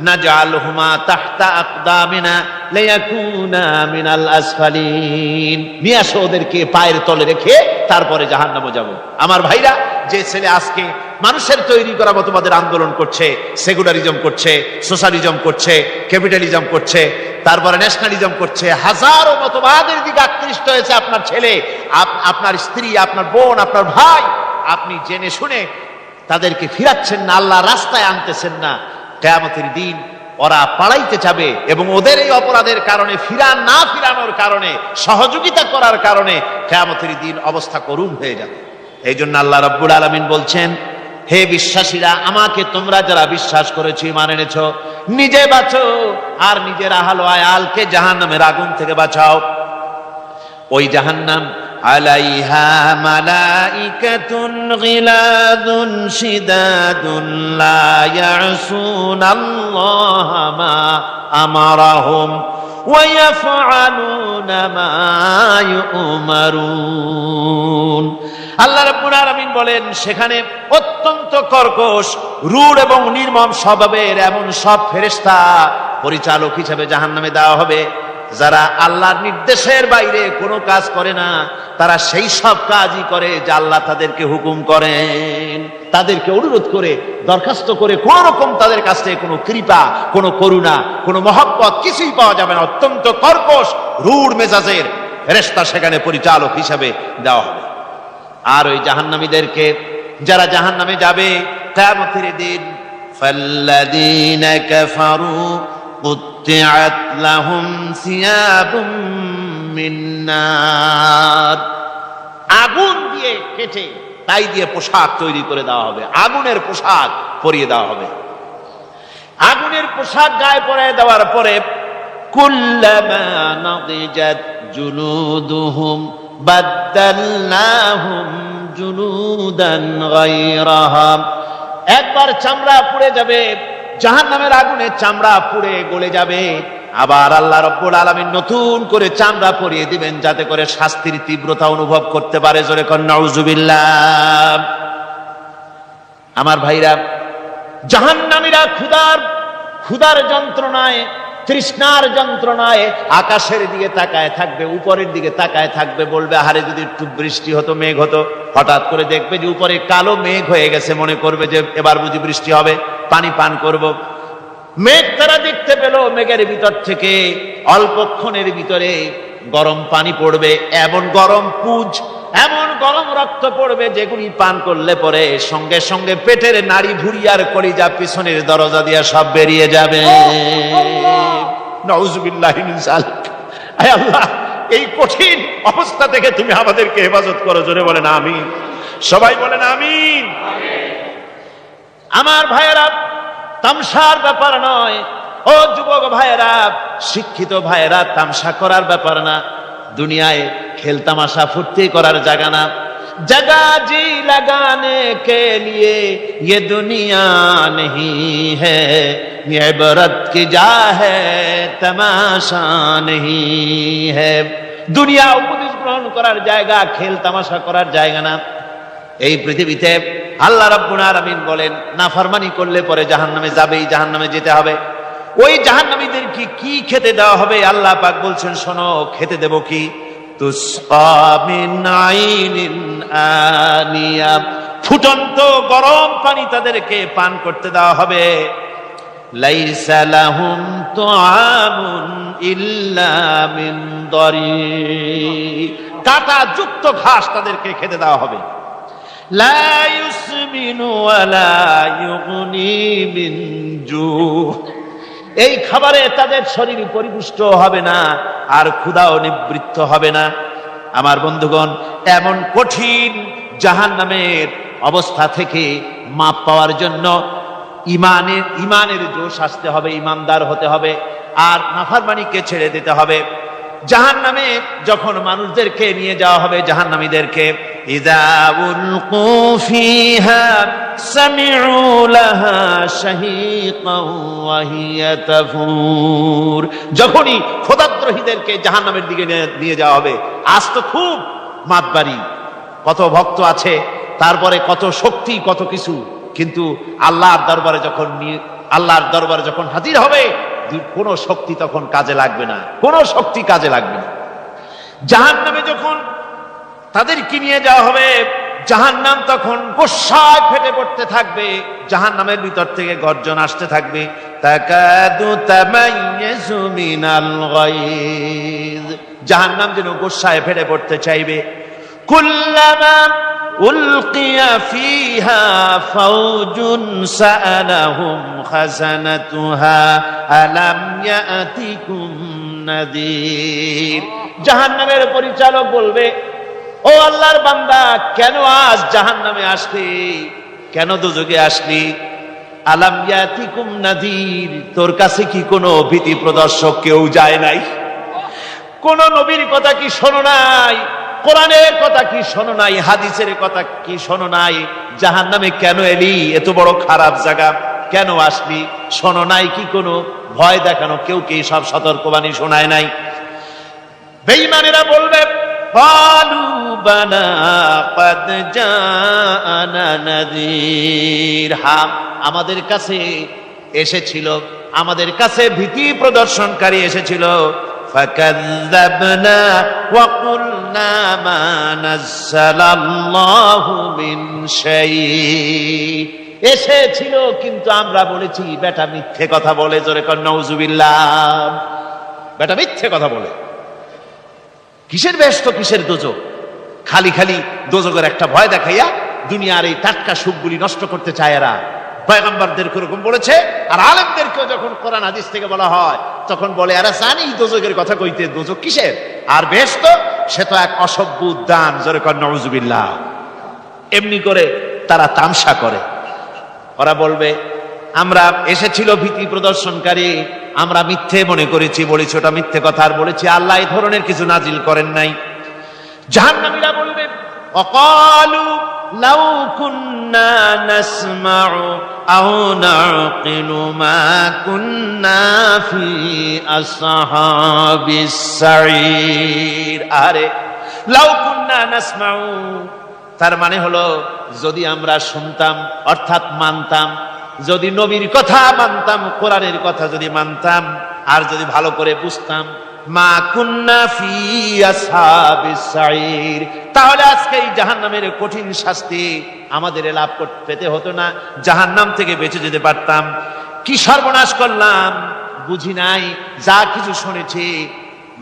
নাজআলহুমা তাহতা আকদামিনা লিয়াকুনা মিনাল আসফালিন, নিয়ে আসো ওদেরকে পায়ের তলে রেখে, তারপরে জাহান্নামে যাব। আমার ভাইরা, যে ছেলে আজকে মানুষের তৈরি করা মতবাদের আন্দোলন করছে, সেকুলারিজম করছে, সোশ্যালিজম করছে, ক্যাপিটালিজম করছে, তারপরে ন্যাশনালিজম করছে, হাজারো মতবাদের দিকে আকৃষ্ট হয়েছে আপনার ছেলে, আপনার স্ত্রী, আপনার বোন, আপনার ভাই, আপনি জেনে শুনে তাদেরকে ফিরাচ্ছেন না, আল্লাহ রাস্তায় আনতেছেন না। কিয়ামতের দিন ওরা পালাইতে যাবে, এবং ওদের এই অপরাধের কারণে, না ফিরানোর কারণে, সহযোগিতা করার কারণে কিয়ামতের দিন অবস্থা করুণ হয়ে যাবে। এই জন্য আল্লাহ রাব্বুল আলামিন বলছেন, হে বিশ্বাসীরা, আমাকে তোমরা যারা বিশ্বাস করেছো, ঈমান এনেছো, নিজে বাঁচো আর নিজের আহল আয়ালকে জাহান্নামের আগুন থেকে বাঁচাও। ওই জাহান্নাম আলাইহা মালাইকাতুন গিলাদুন শিদাদুন লা ইয়াসুনাল্লাহা মা আমারাহুম ওয়া ইয়াফআলুনা মা ইউমারুন। আল্লাহ রাব্বুল আলামিন বলেন, সেখানে অত্যন্ত কর্কশ, রূঢ় এবং নির্মম স্বভাবের এমন সব ফেরেশতা পরিচালক হিসেবে জাহান্নামে দেওয়া হবে, যারা আল্লাহর নির্দেশের বাইরে কোনো কাজ করে না। তারা সেই সব কাজই করে যা আল্লাহ তাদেরকে হুকুম করেন। তাদেরকে অনুরোধ করে, দরখাস্ত করে কোন রকম তাদের কাছ থেকে কোনো কৃপা, কোনো করুণা, কোনো মহব্বত কিছুই পাওয়া যাবে না। অত্যন্ত কর্কশ, রূঢ় মেজাজের ফেরেশতা সেখানে পরিচালক হিসেবে দেওয়া হবে। আর ওই জাহান্নামীদেরকে, যারা জাহান্নামে যাবে কিয়ামতের দিন, ফাল্লাযীনা কাফারু কুত্তিআত লাহুম সিয়াবুম মিন নার, আগুন দিয়ে কেটে তাই দিয়ে পোশাক তৈরি করে দেওয়া হবে, আগুনের পোশাক পরিয়ে দেওয়া হবে। আগুনের পোশাক গায়ে পরিয়ে দেওয়ার পরে, কুল্লামা নাদিজাত জুলুদুহুম বাদদালনাহুম জুলুদান গায়রাহা, একবার চামড়া পুড়ে যাবে, জাহান্নামের আগুনে চামড়া পুড়ে গলে যাবে, আবার আল্লাহ রাব্বুল আলামিন নতুন করে চামড়া পরিয়ে দিবেন, যাতে করে শাস্তির তীব্রতা অনুভব করতে পারে। জোরে কোন নাউজুবিল্লাহ। আমার ভাইরা, জাহান্নামীরা ক্ষুধার যন্ত্রণায়, তৃষ্ণার যন্ত্রণায় আকাশের দিকে তাকায় থাকবে, উপরের দিকে তাকায় থাকবে, বলবে, আরে যদি একটু বৃষ্টি হতো, মেঘ হতো। হঠাৎ করে দেখবে যে উপরে কালো মেঘ হয়ে গেছে, মনে করবে যে এবার বুঝি বৃষ্টি হবে, পানি পান করব। মেঘ তারা দেখতে পেল, মেঘের ভিতর থেকে অল্পক্ষণের ভিতরে গরম পানি পড়বে, এমন গরম পুঁজ, এমন গরম রক্ত পড়বে, যেগুলি পান করলে পরে সঙ্গে সঙ্গে পেটের নাড়ি, ভুঁড়ি আর কলিজা পিছনের দরজা দিয়ে সব বেরিয়ে যাবে। নাউজুবিল্লাহি মিন যালিক। আয় আল্লাহ, এই কঠিন অবস্থা থেকে তুমি আমাদেরকে হেফাজত করো। জোরে বলেন আমিন। সবাই বলেন আমিন। আমার ভাইয়েরা, তামসার ব্যাপার নয়। ও যুবক ভাইয়েরা, শিক্ষিত ভাইয়েরা, তামসা করার ব্যাপার না। দুনিয়ায় খেল তামাশা ফুর্তি করার জায়গা না। जगह जी लगाने के लिए ये दुनिया नहीं है, ये इबरत की जा है, तमाशा नहीं है। দুনিয়া উপদেশ গ্রহণ করার জায়গা, খেল তামাশা করার জায়গা না। এই পৃথিবীতে আল্লাহ রাব্বুল আলামিন বলেন, নাফরমানি করলে পরে জাহান্নামে যাবেই, জাহান্নামে যেতে হবে। ওই জাহান্নামীদেরকে কি খেতে দেওয়া হবে? আল্লাহ পাক বলছেন, শোনো, খেতে দেব কি? তুসকা মিন আইনিন আনিয়া, ফুটন্ত গরম পানি তাদেরকে পান করতে দেওয়া হবে। লাইসা লাহুম তুআমুন ইল্লা মিন দারি, কাঁটা যুক্ত ঘাস তাদেরকে খেতে দেওয়া হবে। লা ইউসমিনু ওয়া লা ইউগনি মিন জু, এই খাবারে তাদের শরীর পরিপুষ্ট হবে না, আর ক্ষুধাও নিবৃত্ত হবে না। আমার বন্ধুগণ, এমন কঠিন জাহান্নামের অবস্থা থেকে মাপ পাওয়ার জন্য ইমানের জোশ আসতে হবে, ইমানদার হতে হবে, আর নাফরমানিকে ছেড়ে দিতে হবে। জাহান্নামে যখন মানুষদেরকে নিয়ে যাওয়া হবে, জাহান্নামীদেরকে, ইযা উলকু ফিহা সামিউ লাহা শাহীকান ওয়া হিয়া তাফুর, যখনই খোদাদ্রোহীদেরকে জাহান্নামের দিকে নিয়ে যাওয়া হবে, আজ তো খুব মাতবাড়ি, কত ভক্ত আছে, তারপরে কত শক্তি, কত কিছু, কিন্তু আল্লাহর দরবারে যখন হাজির হবে, কোনো শক্তি তখন কাজে লাগবে না, কোনো শক্তি কাজে লাগবে না। জাহান্নামে যখন তাদেরকে নিয়ে যাওয়া হবে, জাহান্নাম তখন গোসায় ফেটে পড়তে থাকবে, জাহান্নামের ভিতর থেকে গর্জন আসতে থাকবে, তাকাদু তামাইয়াজু মিনাল গায়জ, জাহান্নাম যেন গোসায় ফেটে পড়তে চাইবে। কুল্লামা উলকিয়া ফিহা ফাওজুন সাআলাহুম খাজানাতুহা আলাম ইয়াতিকুম নাযীর, জাহান্নামের পরিচালক বলবে, ও আল্লাহর বান্দা, কেন আজ জাহান্নামে আসলি, কেন দোজখে আসলি? আলাম ইয়াতিকুম নাযীর, তোর কাছে কি কোনো ভীতি প্রদর্শক কেউ যায় নাই? কোন নবীর কথা কি শোনো নাই? কোরআনের কথা কি শোনো নাই? হাদিসের কথা কি শোনো নাই? জাহান্নামে কেন এলি? এত বড় খারাপ জায়গা কেন আসলি? শোনো নাই কি? কোনো ভয় দেখানো কেউ কি সব সতর্কবাণী শোনায় নাই? বেঈমানেরা বলবে, ক্বালু বালা ক্বাদ জাআনা নাযীর, হ্যাঁ, আমাদের কাছে এসেছিল, আমাদের কাছে ভীতি প্রদর্শনকারী এসেছিল। ফাকাযযাবনা ওয়া কুলনা মা নাযালাল্লাহু মিন শাই, এসেছিল কিন্তু আমরা বলেছি বেটা মিথ্যে কথা বলে। জোরে কর নাউযুবিল্লাহ, বেটা মিথ্যে কথা বলে। কিসের ব্যস্ত, কিসের দোজখ? খালি খালি দোজখের একটা ভয় দেখাইয়া দুনিয়ার এই টাটকা সুখগুলি নষ্ট করতে চায় এরা। পয়গম্বরদের এরকম বলেছে, আর আলেমদেরকেও যখন কোরআন হাদিস থেকে বলা হয় তখন বলে, এরা জানি দোজখের কথা কইতে, দোজখ কিসের? আর ব্যস্ত, সে তো এক অসভ্য উদ্যান। জোরে কর নাউযুবিল্লাহ। এমনি করে তারা তামসা করে। ওরা বলবে, আমরা এসেছিল ভীতি প্রদর্শনকারী, আমরা মিথ্যে মনে করেছি, বলেছি ওটা মিথ্যে কথা, আর বলেছি আল্লাহ এই ধরনের কিছু নাজিল করেন নাই। জাহান্নামীরা বলবে, ওয়াকালু লাউ কুন্না নাসমাউ আও নাকিলু মা কুন্না ফি আসহাবিস সাঈর, আরে লাউ কুন্না নাসমাউ, তার মানে হলো যদি আমরা শুনতাম, অর্থাৎ মানতাম, যদি নবীর কথা মানতাম, কোরআনের কথা যদি মানতাম, আর যদি ভালো করে বুঝতাম, মা কুন্না ফি আসহাবিস সাঈর, তাহলে আজকে এই জাহান্নামের কঠিন শাস্তি আমাদের লাভ পেতে হতো না, জাহান্নাম থেকে বেঁচে যেতে পারতাম। কি সর্বনাশ করলাম, বুঝি নাই, যা কিছু শুনেছি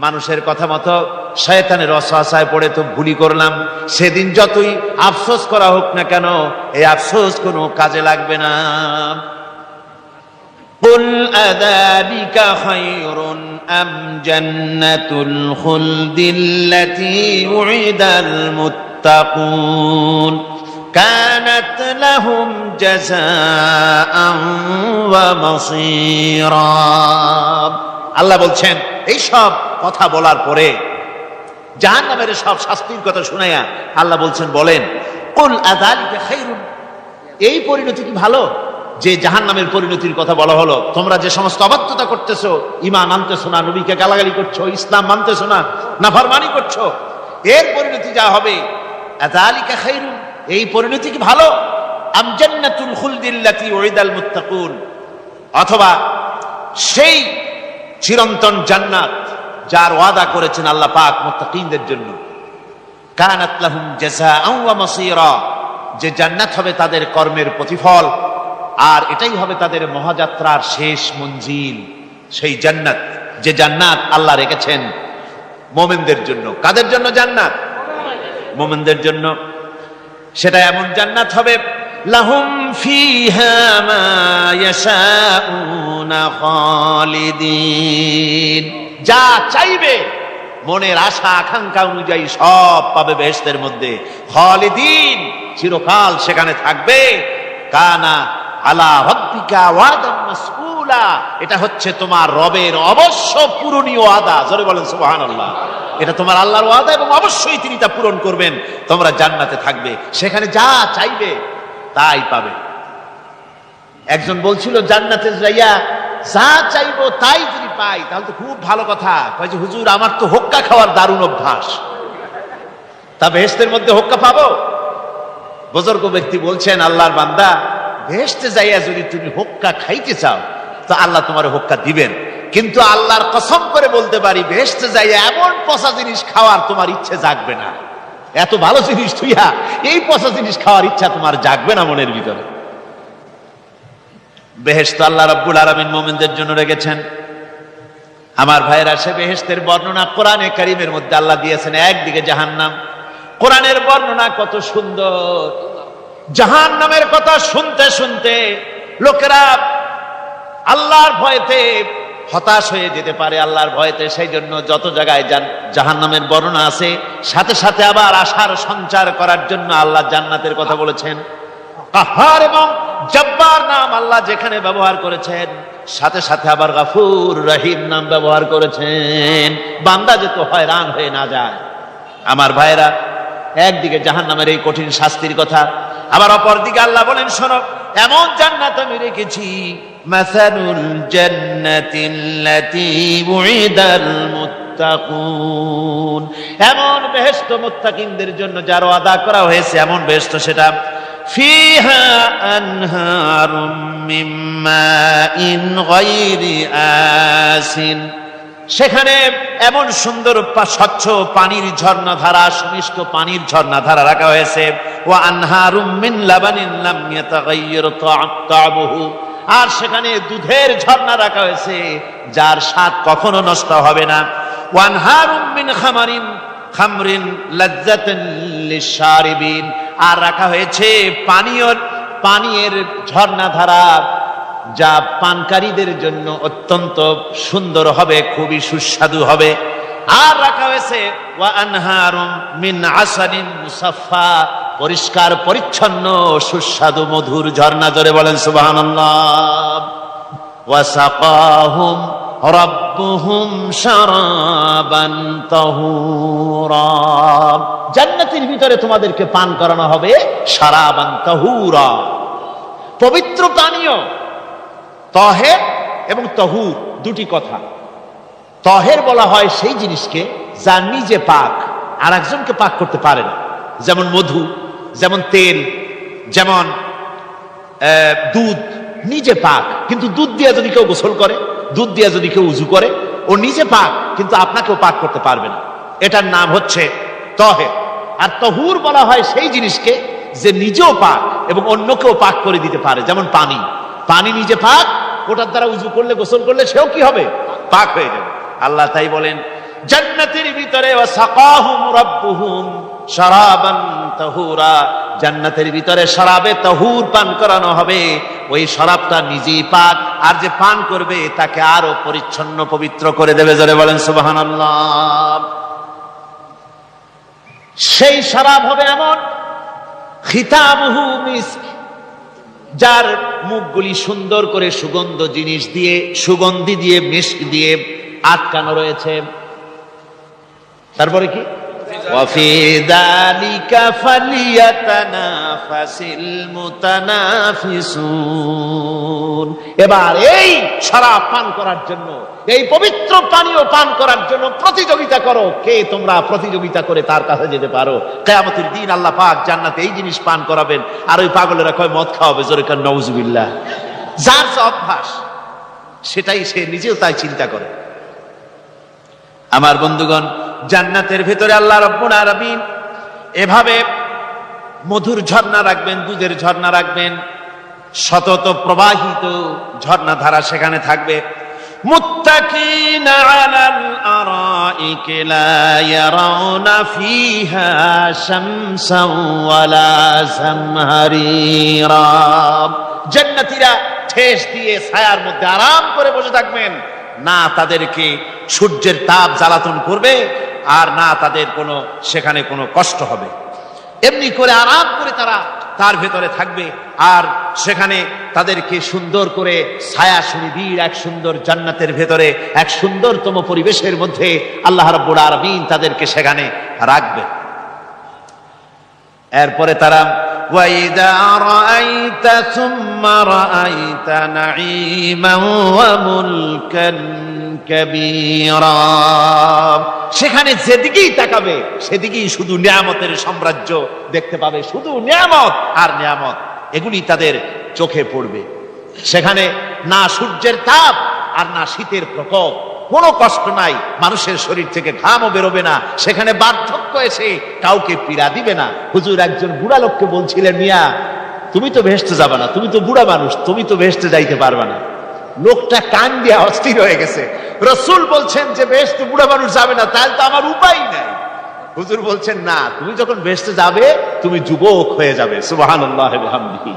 মানুষের কথা মতো শয়তানের ওয়াসওয়াসায় পড়ে তো ভুলই করলাম। সেদিন যতই আফসোস করা হোক না কেন, এই আফসোস কোনো কাজে লাগবে না। কুল আযালিকা খায়রুন আম জান্নাতুল খুলদিল্লাতী উইদাল মুত্তাকুন, কানাত লাহুম জাযাআন ওয়া মাসীরা। আল্লাহ বলছেন এই সব কথা বলার পরে, জাহান্নামের সব শাস্তির কথা শুনাইয়া আল্লাহ বলছেন, বলেন কুল আযালিকা খায়রুন, এই পরিণতি কি ভালো যে জাহান্নামের পরিণতির কথা বলা হলো? তোমরা যে সমস্ত অবাধ্যতা করতেছো, ঈমান আনতেছো না, নবীকে গালাগালি করছো, ইসলাম মানতেছো না, নাফরমানি করছো, এর পরিণতি যা হবে, আযালিকা খায়রুন, এই পরিণতি কি ভালো? আম জান্নাতুল খুলদিল্লাতী উইদাল মুত্তাকুন, অথবা সেই চিরন্তন জান্নাত যার ওয়াদা করেছেন আল্লাহ পাক মুত্তাকিনদের জন্য। কানাত লাহুম জাযাআন ওয়া মাসীরা, যে জান্নাত হবে তাদের কর্মের প্রতিফল, আর এটাই হবে তাদের মহাযাত্রার শেষ মঞ্জিল। সেই জান্নাত, যে জান্নাত আল্লাহ রেখেছেন মুমিনদের জন্য। কাদের জন্য জান্নাত? মুমিনদের জন্য। সেটা এমন জান্নাত হবে, লাহুম ফিহা মা ইয়াশাউনা খালিদিন, যা চাইবে মনের আশা আকাঙ্ক্ষা অনুযায়ী সব পাবে বেহেশতের মধ্যে। খালিদিন, চিরকাল সেখানে থাকবে। কানা আলা রাব্বিকা ওয়াদান মাসউলা, এটা হচ্ছে তোমার রবের অবশ্য পূরণীয় ওয়াদা। জোরে বলেন সুবহানাল্লাহ। এটা তোমার আল্লাহর ওয়াদা এবং অবশ্যই তিনি তা পূরণ করবেন। তোমরা জান্নাতে থাকবে, সেখানে যা চাইবে তাই পাবে। একজন বলছিল জান্নাতে যাইয়া যা চাইবো তাই যদি পাই তাহলে তো খুব ভালো কথা। কয় যে হুজুর, আমার তো হোক্কা খাওয়ার দারুণ অভ্যাস, তা বেহেশতের মধ্যে হোক্কা পাবো? বুজুর্গ ব্যক্তি বলছেন, আল্লাহর বান্দা, বেহেশতে যাইয়া যদি তুমি হোক্কা খাইতে চাও তো আল্লাহ তোমার হোক্কা দিবেন, কিন্তু আল্লাহর কসম করে বলতে পারি, বেহেশতে যাইয়া এমন পচা জিনিস খাওয়ার তোমার ইচ্ছে জাগবে না। এত ভালো জিনিস তুইয়া এই পচা জিনিস খাওয়ার ইচ্ছা তোমার জাগবে না মনের ভিতরে। বেহেশত আল্লাহ রাব্বুল আলামিন মুমিনদের জন্য রেখেছেন। আমার ভাইয়েরা, সে বেহেশতের বর্ণনা কোরআনে কারীমের মধ্যে আল্লাহ দিয়েছেন। একদিকে জাহান্নাম, কোরআনের বর্ণনা কত সুন্দর। জাহান্নামের কথা শুনতে শুনতে লোকেরা আল্লাহর ভয়তে হতাশ হয়ে যেতে পারে, আল্লাহর ভয়তে। সেই জন্য যত জায়গায় জাহান্নামের বর্ণনা আছে, সাথে সাথে আবার আশার সঞ্চার করার জন্য আল্লাহ জান্নাতের কথা বলেছেন। কাহার এবং জব্বার নাম আল্লাহ যেখানে ব্যবহার করেছেন, সাথে সাথে আবার গাফুর রহিম নাম ব্যবহার করেছেন, বান্দা যেন হয়রান হয়ে না যায়। আমার ভাইরা, একদিকে জাহান্নামের এই কঠিন শাস্তির কথা, আবার অপরদিকে আল্লাহ বলেন, শোনো, এমন জান্নাত আমি রেখেছি, মাসালুল জান্নাতিল্লাতী উইদাল মুত্তাকুন, এমন বেহেশত মুত্তাকিনদের জন্য যার ওয়াদা করা হয়েছে, এমন বেহেশত সেটা, ফিহা আনহারুম মিন মাইন গায়রি আসিন, সেখানে এমন সুন্দর স্বচ্ছ পানির ঝর্ণাধারা, সুমিষ্ট পানির ঝর্ণাধারা রাখা হয়েছে। ওয়া আনহারুম মিন লাবানিন লাম ইয়াতাগায়্যার তা'আমুহু, আর সেখানে দুধের ঝর্ণা রাখা হয়েছে যার স্বাদ কখনো নষ্ট হবে না। ওয়া আনহারুম মিন খামরিন লাজ্জাতান লিশ-শারিবিন, আর রাখা হয়েছে পানীয়ের ঝর্ণাধারা যা পানকারীদের জন্য অত্যন্ত সুন্দর হবে, খুবই সুস্বাদু হবে। আর রাখা হয়েছে ওয়া আনহারুম মিন আসালিন মুসাফফা, পরিষ্কার পরিচ্ছন্ন সুস্বাদু মধুর ঝর্ণা। জোরে বলেন সুবহানাল্লাহ। ওয়া সাকাহুম রাব্বুহুম শারাবান তাহুরা, জান্নাতের ভিতরে তোমাদেরকে পান করানো হবে শারাবান তাহুরা, পবিত্র পানীয়। তাহের এবং তাহুর দুটি কথা। তাহের বলা হয় সেই জিনিসকে যা নিজে পাক, আর একজনকে পাক করতে পারে না, যেমন মধু, যেমন তেল, যেমন দুধ নিজে পাক, কিন্তু দুধ দিয়ে যদি কেউ গোসল করে, দুধ দিয়ে যদি কেউ উজু করে, ও নিজে পাক, কিন্তু আপনাকেও পাক করতে পারবে না। এটার নাম হচ্ছে তাহের। আর তাহুর বলা হয় সেই জিনিসকে যে নিজেও পাক এবং অন্যকেও পাক করে দিতে পারে, যেমন পানি। পানি নিজে পাক, ওটার দ্বারা উজু করলে, গোসল করলে সেও কি হবে? পাক হয়ে যাবে। আল্লাহ তাই বলেন, জান্নাতের ভিতরে ওয়া সাকাহুম রাব্বুহুম শারাবান তাহুরা, জান্নাতের ভিতরে শরাবে তাহুর পান করানো হবে। ওই শরাবটা নিজেই পাক, আর যে পান করবে তাকে আরো পরিচ্ছন্ন পবিত্র করে দেবে। জোরে বলেন সুবহানাল্লাহ। সেই শরাব হবে এমন, খিতামুহু মিস্ক, যার মুখগুলি সুন্দর করে সুগন্ধ জিনিস দিয়ে, সুগন্ধি দিয়ে, মিস্ক দিয়ে আটকানো রয়েছে। তারপরে কি? ওয়াফি যালিকা ফালিয়াতানাফাসিল মুতানাফিসুন। এবার এই শরাব পান করার জন্য, এই পবিত্র পানীয় পান করার জন্য প্রতিযোগিতা করো, কে তোমরা প্রতিযোগিতা করে তার কাছে যেতে পারো। কিয়ামতের দিন আল্লাহ পাক জান্নাতে এই জিনিস পান করাবেন, আর ওই পাগলেরা কয় মদ খাওয়াবে, জোরে কান নাউজুবিল্লাহ। যার যে অভ্যাস সেটাই সে নিজেও তাই চিন্তা করে। আমার বন্ধুগণ, জান্নাতের ভেতরে আল্লাহ রাব্বুল আলামিন এভাবে মধুর ঝর্ণা রাখবেন, দুধের ঝর্ণা রাখবেন, সতত প্রবাহিত ঝর্ণা ধারা সেখানে থাকবে। মুত্তাকিনা আলাল আরাইকি লা ইয়ারাউনা ফিহা শামসান ওয়ালা জামহারিরা। জান্নাতীরা ঠেস দিয়ে ছায়ার মধ্যে আরাম করে বসে থাকবেন, না তাদেরকে সূর্যের তাপ জ্বালাতন করবে, আর না তাদের কোনো সেখানে কোনো কষ্ট হবে। এমনি করে আরাম করে তারা তার ভেতরে থাকবে, আর সেখানে তাদেরকে সুন্দর করে ছায়া সুনিবিড় এক সুন্দর জান্নাতের ভেতরে এক সুন্দরতম পরিবেশের মধ্যে আল্লাহ রাব্বুল আলামিন তাদেরকে সেখানে রাখবে। এরপরে তারা ওয়াইদা রাআইতা সুম্মা রাআইতা নাঈমান ওয়া মুলকান কাবীরা। সেখানে যেদিকেই তাকাবে সেদিকেই শুধু নিয়ামতের সাম্রাজ্য দেখতে পাবে, শুধু নিয়ামত আর নিয়ামত, এগুলি তাদের চোখে পড়বে। সেখানে না সূর্যের তাপ আর না শীতের প্রকোপ, কোনো কষ্ট নাই, মানুষের শরীর থেকে ঘামও বেরোবে না, সেখানে বার্ধক্য এসে কাউকে পীড়া দিবে না। হুজুর একজন বুড়া লোককে বলছিলেন, মিয়া তুমি তো ভেস্তে যাবে না, তুমি তো বুড়া মানুষ, তুমি তো ভেস্তে যাইতে পারবে না। লোকটা কান দিয়া অস্থির হয়ে গেছে। রাসূল বলছেন যে বেহেশতে বুড়া মানুষ যাবে না, তাহলে তো আমার উপায় নাই। হুজুর বলছেন না, তুমি যখন বেহেশতে যাবে তুমি যুবক হয়ে যাবে। সুবহানাল্লাহ ওয়া বিহামদিহি।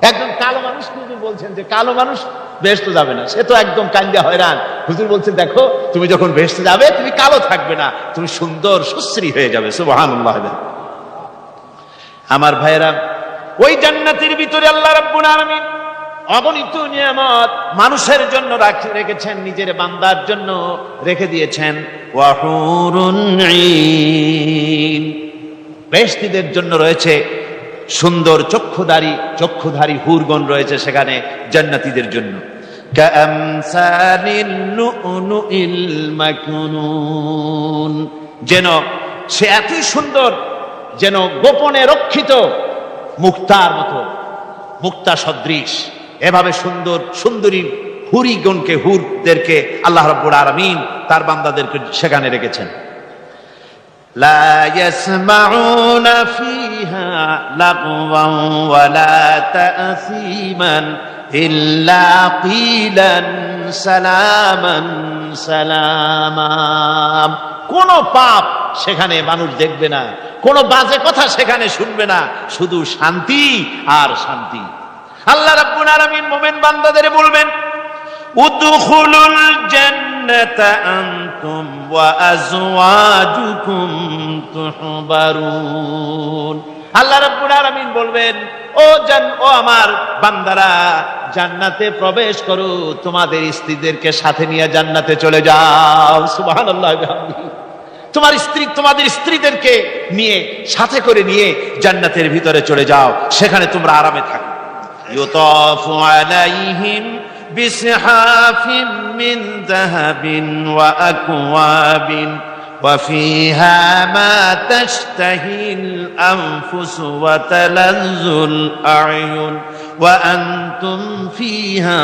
একজন কালো মানুষ হুজুর বলছেন যে কালো মানুষ বেহেশতে যাবে না, সে তো একদম কান্দা হয়রান। হুজুর বলছেন দেখো তুমি যখন বেহেশতে যাবে তুমি কালো থাকবে না, তুমি সুন্দর সুশ্রী হয়ে যাবে। সুবহানাল্লাহ। আমার ভাইরা, ওই জান্নাতের ভিতরে আল্লাহ রাব্বুল আলামিন অগণিত নিয়ামত মানুষের জন্য রেখেছেন, নিজের বান্দার জন্য রেখে দিয়েছেন। ওয়া হুরুন ঈন, বেহেশতীদের জন্য রয়েছে সুন্দর চক্ষুধারী হুরগণ রয়েছে সেখানে জান্নাতীদের জন্য। কাআমসালিল লুউলুইল মাকনুন, যেন সে এতই সুন্দর, যেন গোপনে রক্ষিত মুক্তার মতো, মুক্তা সদৃশ। এভাবে সুন্দর সুন্দরী হুরিগণকে, হুরদেরকে আল্লাহ রাব্বুল আলামিন তার বান্দাদেরকে সেখানে রেখেছেন। লা ইয়াসমাউনা ফিহা লাগওয়ান ওয়ালা তাসীমান ইল্লা কিলান সালামান সালামা। কোন পাপ সেখানে মানুষ দেখবে না, কোন বাজে কথা সেখানে শুনবে না, শুধু শান্তি আর শান্তি। আল্লাহ রাব্বুল আলামিন মুমিন বান্দাদের বলবেন, উদখুলুল জান্নাতা আনতুম ওয়া আজওয়াজুকুম তুহবারুন। আল্লাহ রাব্বুল আলামিন বলবেন, ও আমার বান্দারা জান্নাতে প্রবেশ করো, তোমাদের স্ত্রীদেরকে সাথে নিয়ে জান্নাতে চলে যাও। সুবহানাল্লাহ ওয়া বিহামদিহি। তোমাদের স্ত্রীদেরকে নিয়ে, সাথে করে নিয়ে জান্নাতের ভিতরে চলে যাও, সেখানে তোমরা আরামে থাকো। ইউতাফু আলাইহিম বিসহাফিম মিন যাহাবিন ওয়া আকওয়াবিন ওয়া ফিহা মা তাশতাহিল আনফুস ওয়া তালাজ্জুল আ'য়ুন ওয়া আনতুম ফিহা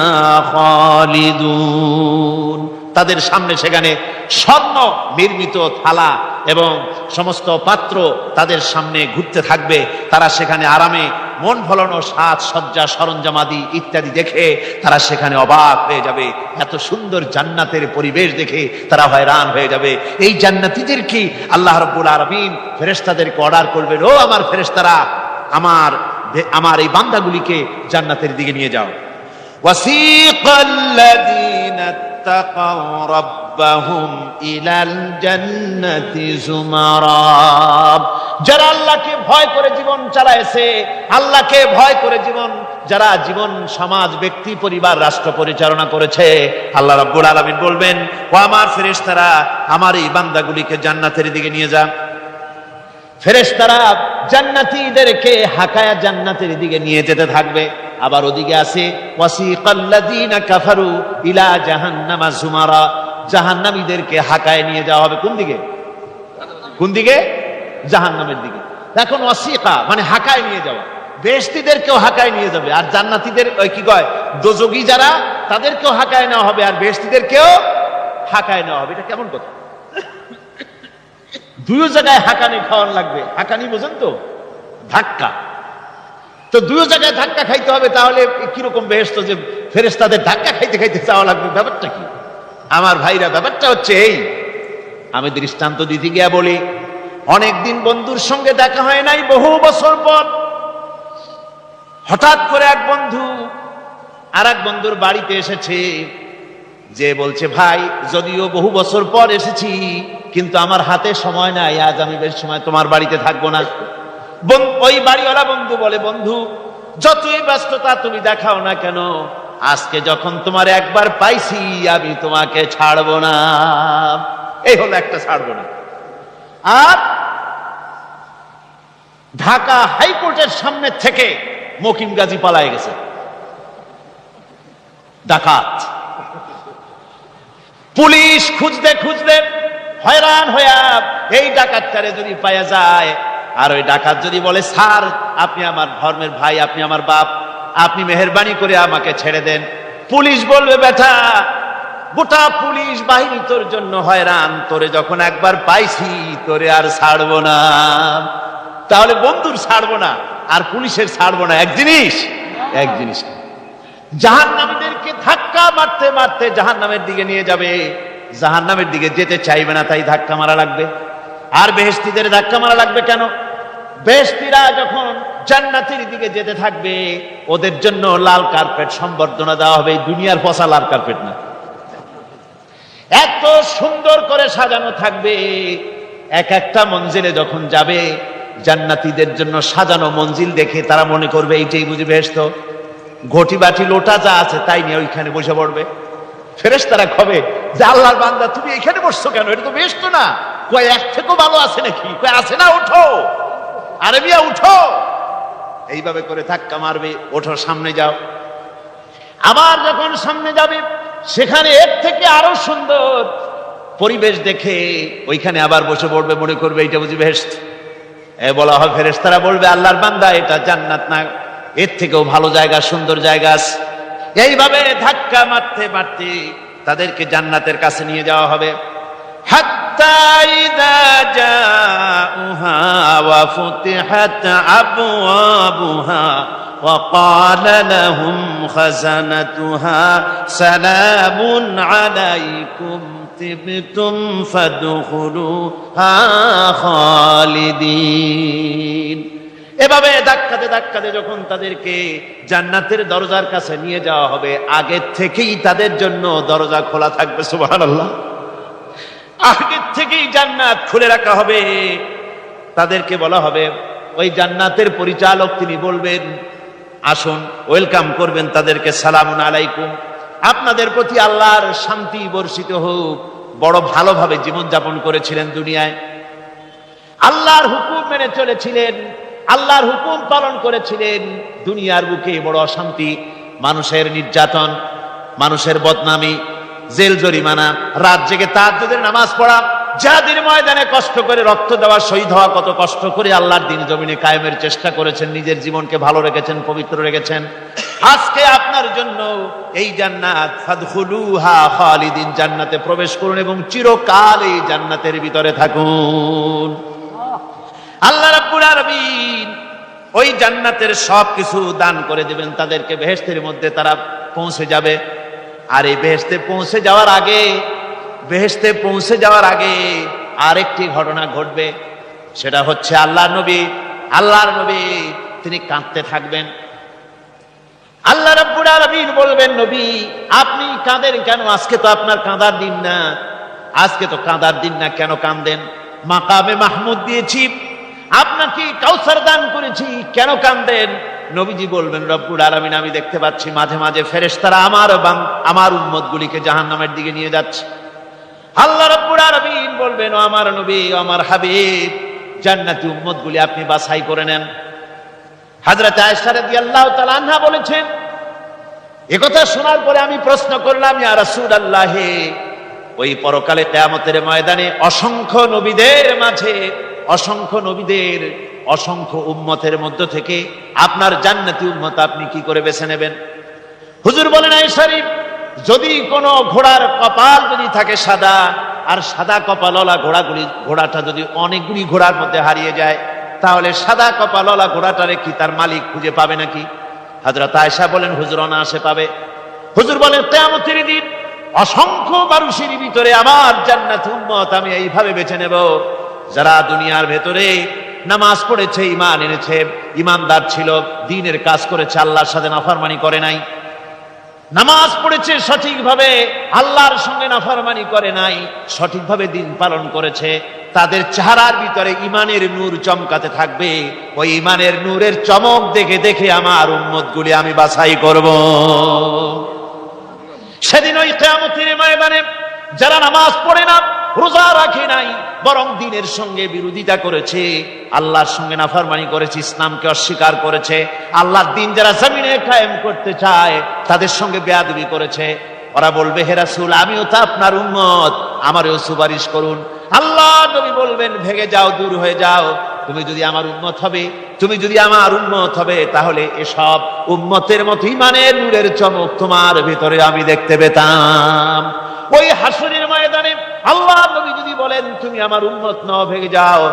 খালিদুন। তাদের সামনে সেখানে স্বর্ণ নির্মিত থালা এবং সমস্ত পাত্র তাদের সামনে ঘুরতে থাকবে। তারা সেখানে আরামে মন ভোলানো সাজ সজ্জা সরঞ্জামাদি ইত্যাদি দেখে তারা সেখানে অবাক হয়ে যাবে। এত সুন্দর জান্নাতের পরিবেশ দেখে তারা হয়রান হয়ে যাবে। এই জান্নাতীদের কি আল্লাহ রাব্বুল আলামিন ফেরেশতাদেরকে অর্ডার করবেন, ও আমার ফেরেশতারা, আমার এই বান্দাগুলিকে জান্নাতের দিকে নিয়ে যাও। ওয়াসিকাল্লাযীনা ইত্তাকাউ রাব্বাহুম ইলাল জান্নাতি যুমারা। যারা আল্লাহকে ভয় করে জীবন চালায়েছে, আল্লাহকে ভয় করে যারা জীবন সমাজ ব্যক্তি পরিবার রাষ্ট্র পরিচালনা করেছে, আল্লাহ রাব্বুল আলামিন বলবেন, ও আমার ফেরেশতারা, আমার এই বান্দাগুলিকে জান্নাতের দিকে নিয়ে যা। ফেরেশতারা জান্নাতীদেরকে হাকায়া জান্নাতের দিকে নিয়ে যেতে থাকবে। আবার ওদিকে আছে ওয়াসিকাল্লাযীনা কাফারু ইলা জাহান্নামা যুমারা, জাহান্নামীদেরকে হাকায় নিয়ে যাওয়া হবে কোন দিকে? কোন দিকে? জাহান্নামের দিকে। এখন ওয়াসিকা মানে হাকায় নিয়ে যাওয়া, বেহেশতীদেরকেও হাকায় নিয়ে যাবে, আর জান্নাতীদের কি কয় দোজখী যারা তাদেরকেও হাকায় নেওয়া হবে, আর বেহেশতীদেরকেও হাকায় নেওয়া হবে। এটা কেমন কথা? দুই জায়গায় হাকানি খাওয়ান লাগবে। হাকানি বোঝেন তো? ধাক্কা। তো দুই জায়গায় ধাক্কা খাইতে হবে, তাহলে কিরকম বেহেশত যে ফেরেশতাদের ধাক্কা খাইতে খাইতে যাওয়া লাগবে? ব্যাপারটা কি আমার ভাইরা? ব্যাপারটা হচ্ছে এই, আমি দৃষ্টান্ত দিতে গিয়া বলি, অনেকদিন বন্ধুর সঙ্গে দেখা হয় নাই, বহু বছর পর হঠাৎ করে এক বন্ধু আর এক বন্ধুর বাড়িতে এসেছে, যে বলছে, ভাই যদিও বহু বছর পর এসেছি, কিন্তু আমার হাতে সময় নাই, আজ আমি বেশ সময় তোমার বাড়িতে থাকবো না। ওই বাড়িওয়ালা বন্ধু বলে, বন্ধু যতই ব্যস্ততা তুমি দেখাও না কেন, আজকে যখন তোমার একবার পাইছি, আমি তোমাকে ছাড়বো না। এই হলো একটা ছাড়বো না। আর ঢাকা হাইকোর্টের সামনে থেকে মকিম গাজী পালায় গেছে, ডাকাত। পুলিশ খুঁজতে খুঁজতে হয়রান হইয়া এই ডাকাতটারে যদি পাওয়া যায়, আর ওই ডাকাত যদি বলে, স্যার আপনি আমার ধর্মের ভাই, আপনি আমার বাপ, আপনি মেহেরবানি করে আমাকে ছেড়ে দেন, পুলিশ বলবে, বেটা গোটা পুলিশ বাহিনী তোর জন্য হয়রান, তোরে যখন একবার পাইছি তোরে আর ছাড়বো না। তাহলে বন্ধুর ছাড়বো না আর পুলিশের ছাড়বো না এক জিনিস? এক জিনিস। জাহান্নামীদেরকে ধাক্কা মারতে মারতে জাহান্নামের দিকে নিয়ে যাবে, জাহান্নামের দিকে যেতে চাইবে না, তাই ধাক্কা মারা লাগবে। আর বেহেশতীদের ধাক্কা মারা লাগবে কেন? বেহেশতীরা যখন জান্নাতের দিকে যেতে থাকবে, ওদের জন্য লাল কার্পেট সম্বর্ধনা দেওয়া হবে। দুনিয়ার পচা লাল কার্পেট না, এত সুন্দর করে সাজানো থাকবে। এক একটা মঞ্জিলে যখন যাবে, জান্নাতীদের জন্য সাজানো মঞ্জিল দেখে তারা মনে করবে এইটাই বুঝি বেহেশত। ঘটি বাটি লোটা যা আছে তাই নিয়ে ওইখানে বসে পড়বে। ফেরেশতারা কবে যে, আল্লাহর বান্দা তুমি এখানে বসছো কেন? এটা তো বেহেশত না। কয় এক থেকেও ভালো আছে নাকি? কয় আছে না, ওঠো, আরে মিয়া উঠো। এইভাবে করে ধাক্কা মারবে, ওঠো, সামনে যাও। আবার যখন সামনে যাবে, সেখানে এর থেকে আরো সুন্দর পরিবেশ দেখে ওইখানে আবার বসে পড়বে, মনে করবে এটা বুঝি বেহেশত। বলা হয়, ফেরেশতারা বলবে, আল্লাহর বান্দা এটা জান্নাত না, এর থেকেও ভালো জায়গা, সুন্দর জায়গা আছে। এইভাবে ধাক্কা মারতে মারতে তাদেরকে জান্নাতের কাছে নিয়ে যাওয়া হবে। হাত্তা ইযা জাউহা ওয়া ফুতিহাত আবওয়াবুহা ওয়া ক্বালা লাহুম খাযানাতুহা সালামুন আলাইকুম তিবতুম ফাদখুলুহা খালিদিন। এভাবে ধাক্কাতে ধাক্কাতে যখন তাদেরকে জান্নাতের দরজার কাছে নিয়ে যাওয়া হবে, আগের থেকেই তাদের জন্য দরজা খোলা থাকবে। সুবহানাল্লাহ। আগের থেকেই জান্নাত খুলে রাখা হবে। তাদেরকে বলা হবে, ওই জান্নাতের পরিচালক তিনি বলবেন, আসুন, ওয়েলকাম করবেন তাদেরকে, সালামুন আলাইকুম, আপনাদের প্রতি আল্লাহর শান্তি বর্ষিত হোক। বড় ভালোভাবে জীবনযাপন করেছিলেন দুনিয়ায়, আল্লাহর হুকুম মেনে চলেছিলেন, আল্লাহর হুকুম পালন করেছিলেন। দুনিয়ার বুকে বড় অশান্তি, মানুষের নির্যাতন, মানুষের বদনামি, জেল জরিমানা, রাত জেগে তাহাজ্জুদের নামাজ পড়া, জিহাদের ময়দানে কষ্ট করে রক্ত দেওয়া, শহীদ হওয়া, কত কষ্ট করে আল্লাহর দ্বীন জমিনে কায়েমের চেষ্টা করেছেন, নিজের জীবনকে ভালো রেখেছেন, পবিত্র রেখেছেন। আজকে আপনার জন্য এই জান্নাত, ফাদখুলুহা খালিদিন, জান্নাতে প্রবেশ করুন এবং চিরকাল এই জান্নাতের ভিতরে থাকুন। আল্লাহ রাব্বুল আলামিন ওই জান্নাতের সবকিছু দান করে দেবেন তাদেরকে, বেহেশতের মধ্যে তারা পৌঁছে যাবে। আর এই বেহেশতে পৌঁছে যাওয়ার আগে আরেকটি ঘটনা ঘটবে। সেটা হচ্ছে আল্লাহর নবী তিনি কাঁদতে থাকবেন। আল্লাহ রাব্বুল আলামিন বলবেন, নবী আপনি কাঁদেন কেন? আজকে তো আপনার কাঁদার দিন না, আজকে তো কাঁদার দিন না, কেন কাঁদেন? মাকামে মাহমুদ দিয়েছি, আপনাকে কাউসার দান করেছি, কেন কাঁদেন? নবীজি বলবেন, রব্বুল আলামিন আমি দেখতে পাচ্ছি মাঝে মাঝে ফেরেশতারা আমার উম্মতগুলিকে জাহান্নামের দিকে নিয়ে যাচ্ছে। আল্লাহ রাব্বুল আলামিন বলবেন, ও আমার নবী, ও আমার হাবিব, জান্নাতি উম্মতগুলি আপনি বাছাই করে নেন। হযরত আয়েশা রাদিয়াল্লাহু তাআলা আনহা বলেছেন, একথা শোনার পরে আমি প্রশ্ন করলাম, ইয়া রাসূলুল্লাহ, ওই পরকালে কিয়ামতের ময়দানে অসংখ্য নবীদের মাঝে, অসংখ্য নবীদের অসংখ্য উম্মতের মধ্য থেকে আপনার জান্নাতি উম্মত আপনি কি করে বেছে নেবেন? হুজুর বলেন, আয়েশা, যদি কোনো ঘোড়ার কপাল যদি থাকে সাদা, আর সাদা কপালওয়ালা ঘোড়াটা যদি অনেকগুলি ঘোড়ার মধ্যে হারিয়ে যায়, তাহলে সাদা কপালওয়ালা ঘোড়াটারে কি তার মালিক খুঁজে পাবে নাকি? হযরত আয়েশা বলেন, হুজুর অনায়াসে পাবে। হুজুর বলেন, কিয়ামতের দিন অসংখ্য মানুষের ভিতরে আমার জান্নাতি উম্মত আমি এইভাবে বেছে নেব, যারা দুনিয়ার ভেতরে নামাজ পড়েছে, ঈমান এনেছে, ঈমানদার ছিল, দ্বীনের কাজ করেছে, আল্লাহর সাথে নাফরমানি করে নাই, নামাজ পড়েছে সঠিকভাবে, আল্লাহর সঙ্গে নাফরমানি করে নাই, সঠিকভাবে দ্বীন পালন করেছে, তাদের চেহারার ভিতরে ঈমানের নূর চমকাতে থাকবে। ওই ঈমানের নূরের চমক দেখে দেখে আমার উম্মতগুলি আমি বাছাই করব। সেদিন ওই কিয়ামতের ময়দানে যারা নামাজ পড়ে না, রোজা রাখে নাই, বরং দ্বীনের সঙ্গে বিরোধিতা করেছে, আল্লাহর সঙ্গে নাফরমানি করেছে, ইসলামকে অস্বীকার করেছে, আল্লাহর দ্বীন যারা জমিনে কায়েম করতে চায় তাদের সঙ্গে বেয়াদবি করেছে, ওরা বলবে, হে রাসূল, আমিও তো আপনার উম্মত, আমারও সুপারিশ করুন। আল্লাহ নবী বলবেন, ভেগে যাও, দূর হয়ে যাও, তুমি যদি আমার উম্মত হবে, তুমি যদি আমার উম্মত হবে, তাহলে এসব উম্মতের মতো ঈমানের নূরের চমক তোমার ভিতরে আমি দেখতে পেতাম। ওই হাসরের ময়দানে আল্লাহ নবী যদি বলেন, তুমি আমার উম্মত নও, ভেগে যাও,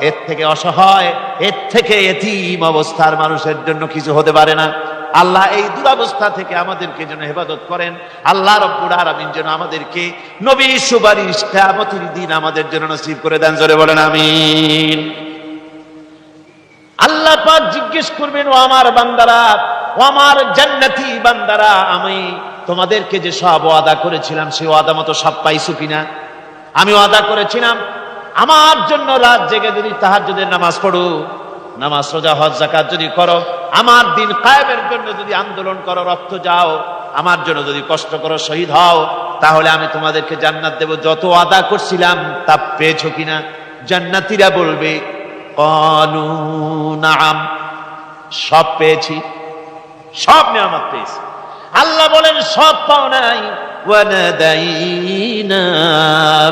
এর থেকে অসহায়, এর থেকে এতিম অবস্থার মানুষের জন্য কিছু হতে পারে না। আল্লাহ এই দুরবস্থা থেকে আমাদেরকে যেন হেফাজত করেন। আল্লাহ রাব্বুল আলামিন যেন আমাদেরকে নবীর সুপারিশ কিয়ামতের দিন আমাদের জন্য নসিব করে দেন। জোরে বলেন আমিন। আল্লাহ পাক জিজ্ঞেস করবেন, ও আমার বান্দারা, ও আমার জান্নাতি বান্দারা, আমি তোমাদেরকে যে সব ওয়াদা করেছিলাম সেই ওয়াদা মতো সব পাইছো কিনা? আমি ওয়াদা করেছিলাম আমার জন্য রাত জেগে যদি তাহাজ্জুদের নামাজ পড়ো, নামাজ, রোজা, হজ, যাকাত যদি করো, আমার দিন কায়েমের জন্য যদি আন্দোলন করো, রক্ত যাও, আমার জন্য যদি কষ্ট করো, শহীদ হও, তাহলে আমি তোমাদেরকে জান্নাত দেব। যত ওয়াদা করছিলাম তা পেয়েছো কিনা? জান্নাতীরা বলবে, ক্বালু নাআম, সব পেয়েছি, সব নিয়ামত পেয়েছি। আল্লাহ বলেন, সব পাও নাই, ওয়ানাদাইনা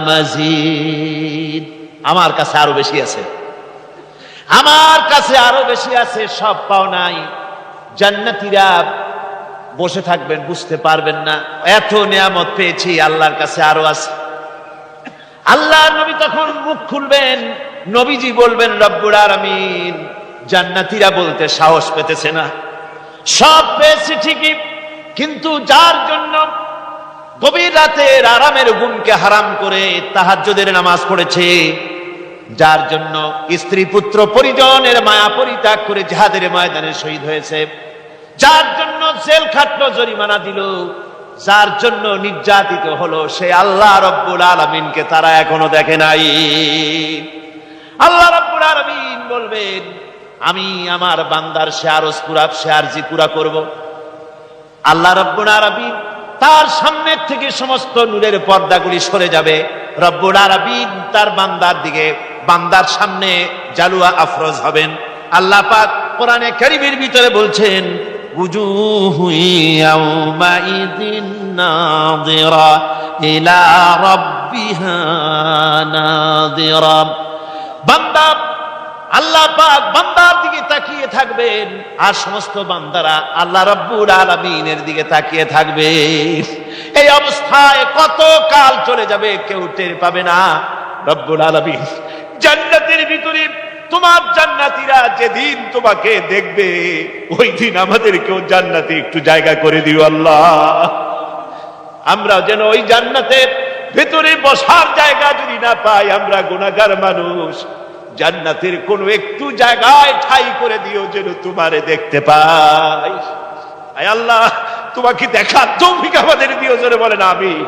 মাজিদ, আমার কাছে আরো বেশি আছে, আমার কাছে আরো বেশি আছে, সব পাও নাই। জান্নাতীরা বসে থাকবেন, বুঝতে পারবেন না, এত নিয়ামত পেয়েছি, আল্লাহর কাছে আরো আছে। আল্লাহ নবী তখন মুখ খুলবেন, নবীজি বলবেন, রব্বুল আলামিন, জান্নাতীরা বলতে সাহস পেতেছে না, সব পেয়েছি ঠিকই, কিন্তু যার জন্য গভীর রাতের আরামের ঘুমকে হারাম করে তাহাজ্জুদের নামাজ পড়েছে, যার জন্য স্ত্রী পুত্র পরিজনের মায়া পরিত্যাগ করে জিহাদের ময়দানে শহীদ হয়েছে, যার জন্য জেল খাটলো, জরিমানা দিল, যার জন্য নির্যাতিত হলো, সে আল্লাহ রাব্বুল আলামিনকে তারা এখনো দেখে নাই। আল্লাহ রাব্বুল আলামিন বলবেন, আমি আমার বান্দার সে আরজ পুরা, সে আরজি পুরা করব। আল্লাহ রাব্বুল আলামিন তার সামনে থেকে সমস্ত নূরের পর্দাগুলি সরে যাবে। রব্বুল আলামিন তার বান্দার দিকে, বান্দার সামনে জালুয়া আফরোজ হবেন। আল্লাহ পাক কোরআনে কারীমের ভিতরে বলছেন, উজুহু ইয়াউমাইযিন নাযিরা ইলা রাব্বিহা নাযিরা। বান্দা, আল্লাহ পাক বান্দার দিকে তাকিয়ে থাকবেন, আর সমস্ত বান্দারা আল্লাহ রাব্বুল আলামিনের দিকে তাকিয়ে থাকবে। এই অবস্থায় কত কাল চলে যাবে কেউ টের পাবে না। রব্বুল আলামিন জান্নাতের ভিতরে তোমার জান্নাতীরা যেদিন তোমাকে দেখবে, ওই দিন আমাদেরকেও জান্নাতে একটু জায়গা করে দিও আল্লাহ। আমরা যেন ওই জান্নাতের ভেতরে বসার জায়গা যদি না পাই, আমরা গুনাহগার মানুষ, জান্নাতের কোনো একটু জায়গায় ঠাই করে দিও যেন তোমারে দেখতে পাই। আয় আল্লাহ, তোমাকে দেখার তৌফিক আমাদের দিও। জোরে বলেন আমিন।